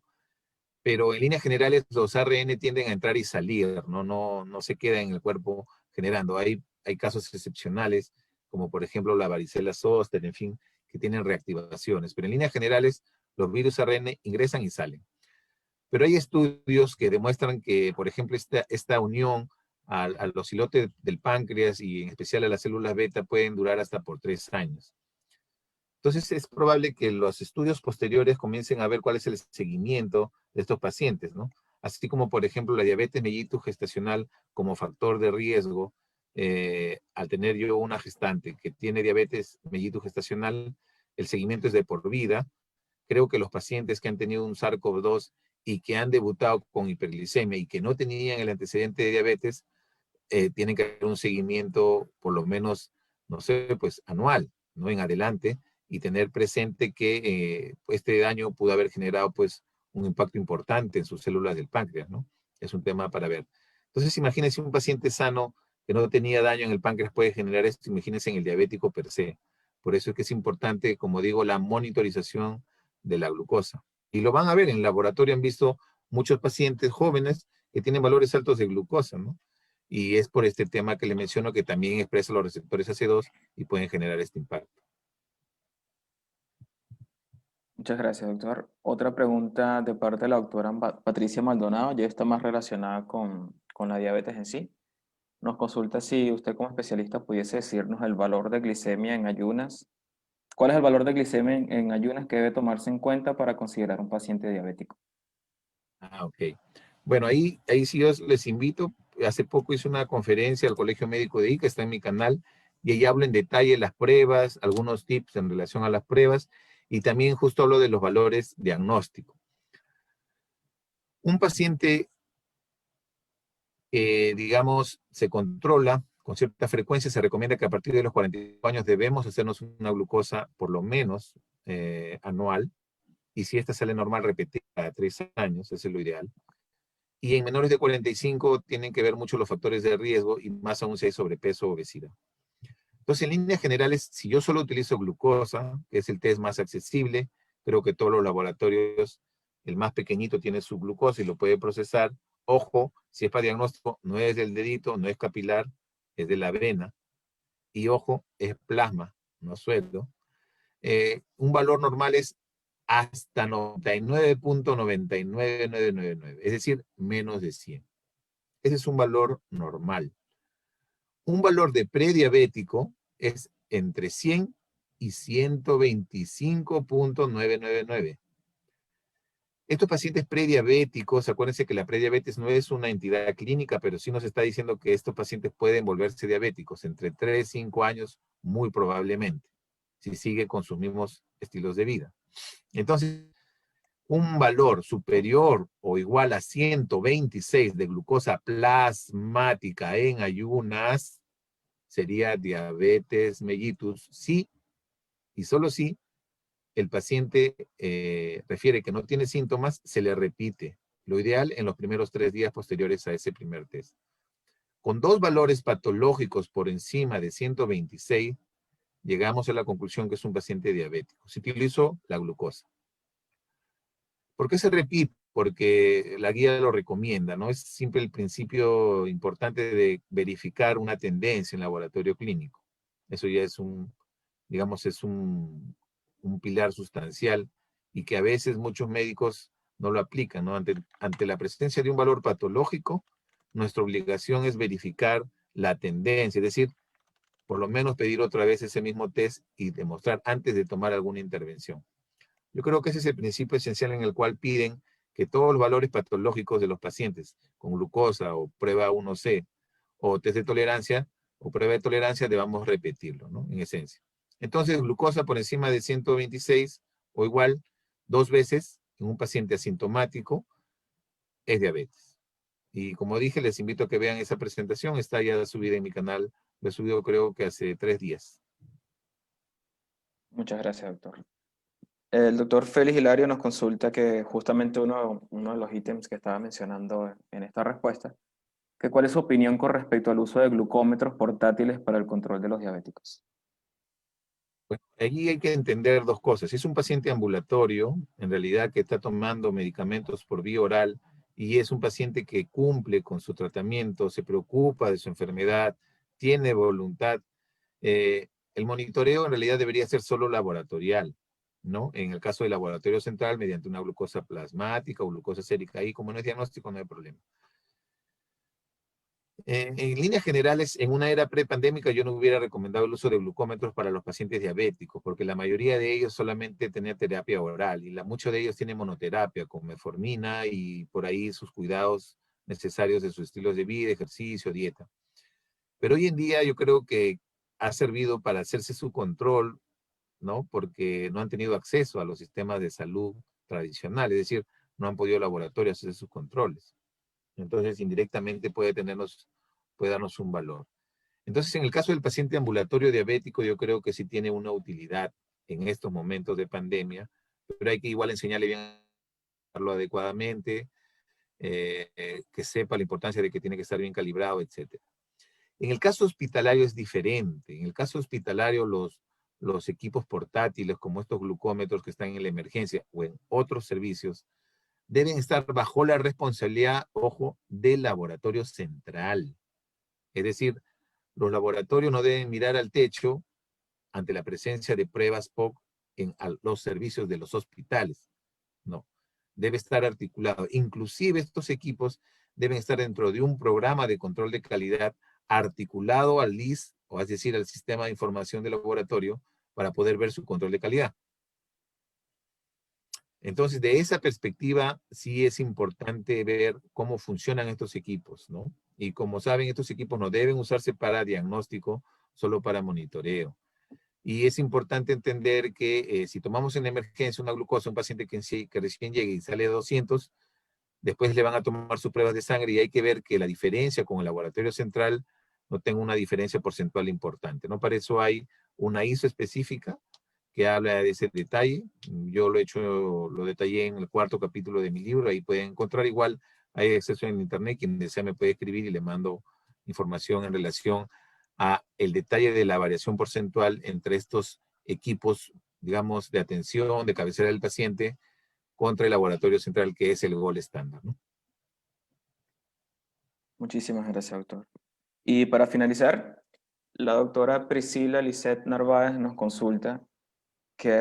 Pero en líneas generales, los ARN tienden a entrar y salir, no se quedan en el cuerpo generando. Hay casos excepcionales, como por ejemplo la varicela zoster, en fin, que tienen reactivaciones. Pero en líneas generales, los virus ARN ingresan y salen. Pero hay estudios que demuestran que, por ejemplo, esta unión al osilote del páncreas y en especial a las células beta pueden durar hasta por 3 años. Entonces es probable que los estudios posteriores comiencen a ver cuál es el seguimiento de estos pacientes, ¿no? Así como, por ejemplo, la diabetes mellitus gestacional como factor de riesgo. Al tener yo una gestante que tiene diabetes mellitus gestacional, el seguimiento es de por vida. Creo que los pacientes que han tenido un SARS-CoV-2 y que han debutado con hiperglicemia y que no tenían el antecedente de diabetes, tienen que hacer un seguimiento por lo menos, no sé, pues anual, ¿no? En adelante, y tener presente que este daño pudo haber generado pues un impacto importante en sus células del páncreas, ¿no? Es un tema para ver. Entonces, imagínense un paciente sano que no tenía daño en el páncreas puede generar esto, imagínense en el diabético per se. Por eso es que es importante, como digo, la monitorización de la glucosa. Y lo van a ver, en el laboratorio han visto muchos pacientes jóvenes que tienen valores altos de glucosa, ¿no? Y es por este tema que le menciono que también expresa los receptores AC2 y pueden generar este impacto. Muchas gracias, doctor. Otra pregunta de parte de la doctora Patricia Maldonado, ya está más relacionada con la diabetes en sí. Nos consulta si usted como especialista pudiese decirnos el valor de glicemia en ayunas. ¿Cuál es el valor de glicemia en ayunas que debe tomarse en cuenta para considerar un paciente diabético? Ok. Bueno, ahí sí yo les invito. Hace poco hice una conferencia al Colegio Médico de I, que está en mi canal, y ahí hablo en detalle las pruebas, algunos tips en relación a las pruebas, y también justo hablo de los valores diagnósticos. Un paciente que, digamos, se controla con cierta frecuencia, se recomienda que a partir de los 45 años debemos hacernos una glucosa por lo menos anual, y si esta sale normal, repetir cada 3 años, eso es lo ideal. Y en menores de 45 tienen que ver mucho los factores de riesgo, y más aún si hay sobrepeso o obesidad. Entonces, en líneas generales, si yo solo utilizo glucosa, que es el test más accesible, creo que todos los laboratorios, el más pequeñito tiene su glucosa y lo puede procesar. Ojo, si es para diagnóstico, no es del dedito, no es capilar, es de la vena. Y ojo, es plasma, no sueldo. Un valor normal es hasta 99.99999, es decir, menos de 100. Ese es un valor normal. Un valor de prediabético es entre 100 y 125.999. Estos pacientes prediabéticos, acuérdense que la prediabetes no es una entidad clínica, pero sí nos está diciendo que estos pacientes pueden volverse diabéticos entre 3 y 5 años, muy probablemente, si sigue con sus mismos estilos de vida. Entonces, un valor superior o igual a 126 de glucosa plasmática en ayunas sería diabetes mellitus, sí, y solo si el paciente refiere que no tiene síntomas, se le repite. Lo ideal en los primeros 3 días posteriores a ese primer test. Con 2 valores patológicos por encima de 126, llegamos a la conclusión que es un paciente diabético. Se utilizó la glucosa. ¿Por qué se repite? Porque la guía lo recomienda, ¿no? Es siempre el principio importante de verificar una tendencia en laboratorio clínico. Eso ya es digamos, es un un pilar sustancial y que a veces muchos médicos no lo aplican, ¿no? Ante la presencia de un valor patológico, nuestra obligación es verificar la tendencia, es decir, por lo menos pedir otra vez ese mismo test y demostrar antes de tomar alguna intervención. Yo creo que ese es el principio esencial en el cual piden que todos los valores patológicos de los pacientes con glucosa o prueba 1C o test de tolerancia o prueba de tolerancia debamos repetirlo, ¿no? En esencia. Entonces, glucosa por encima de 126 o igual 2 veces en un paciente asintomático es diabetes. Y como dije, les invito a que vean esa presentación. Está ya subida en mi canal. Lo he subido creo que hace 3 días. Muchas gracias, doctor. El doctor Félix Hilario nos consulta que justamente uno de los ítems que estaba mencionando en esta respuesta, que cuál es su opinión con respecto al uso de glucómetros portátiles para el control de los diabéticos. Bueno, allí hay que entender dos cosas. Si es un paciente ambulatorio, en realidad que está tomando medicamentos por vía oral, y es un paciente que cumple con su tratamiento, se preocupa de su enfermedad, tiene voluntad, el monitoreo en realidad debería ser solo laboratorial, ¿no? En el caso del laboratorio central, mediante una glucosa plasmática o glucosa sérica, ahí como no es diagnóstico no hay problema. En líneas generales, en una era prepandémica yo no hubiera recomendado el uso de glucómetros para los pacientes diabéticos, porque la mayoría de ellos solamente tenía terapia oral, y muchos de ellos tienen monoterapia con metformina y por ahí sus cuidados necesarios de sus estilos de vida, ejercicio, dieta. Pero hoy en día yo creo que ha servido para hacerse su control, ¿no? Porque no han tenido acceso a los sistemas de salud tradicionales, es decir, no han podido laboratorios hacer sus controles. Entonces, indirectamente puede darnos un valor. Entonces, en el caso del paciente ambulatorio diabético, yo creo que sí tiene una utilidad en estos momentos de pandemia, pero hay que igual enseñarle bien a hacerlo adecuadamente, que sepa la importancia de que tiene que estar bien calibrado, etc. En el caso hospitalario es diferente. En el caso hospitalario, los equipos portátiles, como estos glucómetros que están en la emergencia o en otros servicios, deben estar bajo la responsabilidad, ojo, del laboratorio central. Es decir, los laboratorios no deben mirar al techo ante la presencia de pruebas POC en los servicios de los hospitales. No, debe estar articulado. Inclusive estos equipos deben estar dentro de un programa de control de calidad articulado al LIS, o es decir, al Sistema de Información del Laboratorio, para poder ver su control de calidad. Entonces, de esa perspectiva, sí es importante ver cómo funcionan estos equipos, ¿no? Y como saben, estos equipos no deben usarse para diagnóstico, solo para monitoreo. Y es importante entender que si tomamos en emergencia una glucosa a un paciente que recién llega y sale a 200, después le van a tomar sus pruebas de sangre y hay que ver que la diferencia con el laboratorio central no tenga una diferencia porcentual importante, ¿no? Para eso hay una ISO específica que habla de ese detalle. Yo lo detallé en el 4º capítulo de mi libro, ahí pueden encontrar. Igual, hay acceso en internet, quien desea me puede escribir y le mando información en relación a el detalle de la variación porcentual entre estos equipos, digamos, de atención, de cabecera del paciente, contra el laboratorio central, que es el gold estándar, ¿no? Muchísimas gracias, doctor. Y para finalizar, la doctora Priscila Lisette Narváez nos consulta que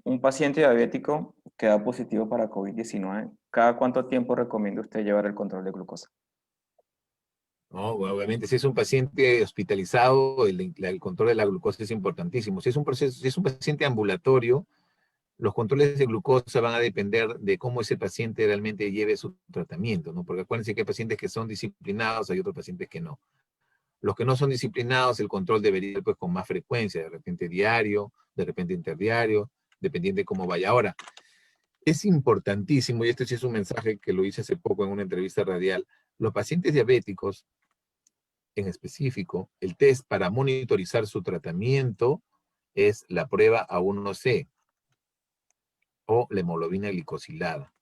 un paciente diabético que da positivo para COVID-19, ¿cada cuánto tiempo recomienda usted llevar el control de glucosa? No, obviamente, si es un paciente hospitalizado, el control de la glucosa es importantísimo. Si es un paciente ambulatorio, los controles de glucosa van a depender de cómo ese paciente realmente lleve su tratamiento, ¿no? Porque acuérdense que hay pacientes que son disciplinados, hay otros pacientes que no. Los que no son disciplinados, el control debería ir pues con más frecuencia, de repente diario, de repente interdiario, dependiendo de cómo vaya. Ahora, es importantísimo, y este sí es un mensaje que lo hice hace poco en una entrevista radial, los pacientes diabéticos, en específico, el test para monitorizar su tratamiento es la prueba A1C o la hemoglobina glicosilada.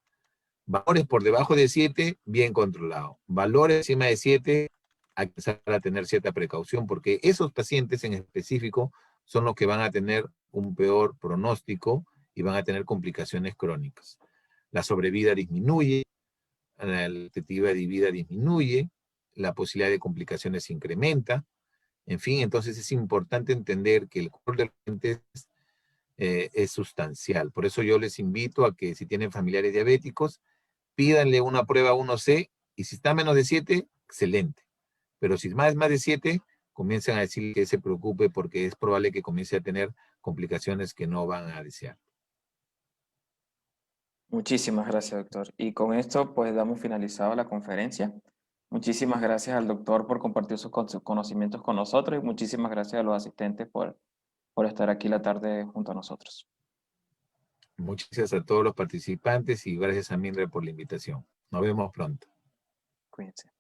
Valores por debajo de 7, bien controlado. Valores encima de 7, hay que empezar a tener cierta precaución, porque esos pacientes en específico son los que van a tener un peor pronóstico y van a tener complicaciones crónicas. La sobrevida disminuye, la expectativa de vida disminuye, la posibilidad de complicaciones se incrementa. En fin, entonces es importante entender que el control de los pacientes es sustancial. Por eso yo les invito a que si tienen familiares diabéticos, pídanle una prueba 1C, y si está menos de 7, excelente. Pero si es más de 7, comiencen a decir que se preocupe porque es probable que comience a tener complicaciones que no van a desear. Muchísimas gracias, doctor. Y con esto, pues, damos finalizado la conferencia. Muchísimas gracias al doctor por compartir sus conocimientos con nosotros y muchísimas gracias a los asistentes por estar aquí la tarde junto a nosotros. Muchas gracias a todos los participantes y gracias a Mindre por la invitación. Nos vemos pronto. Cuídense.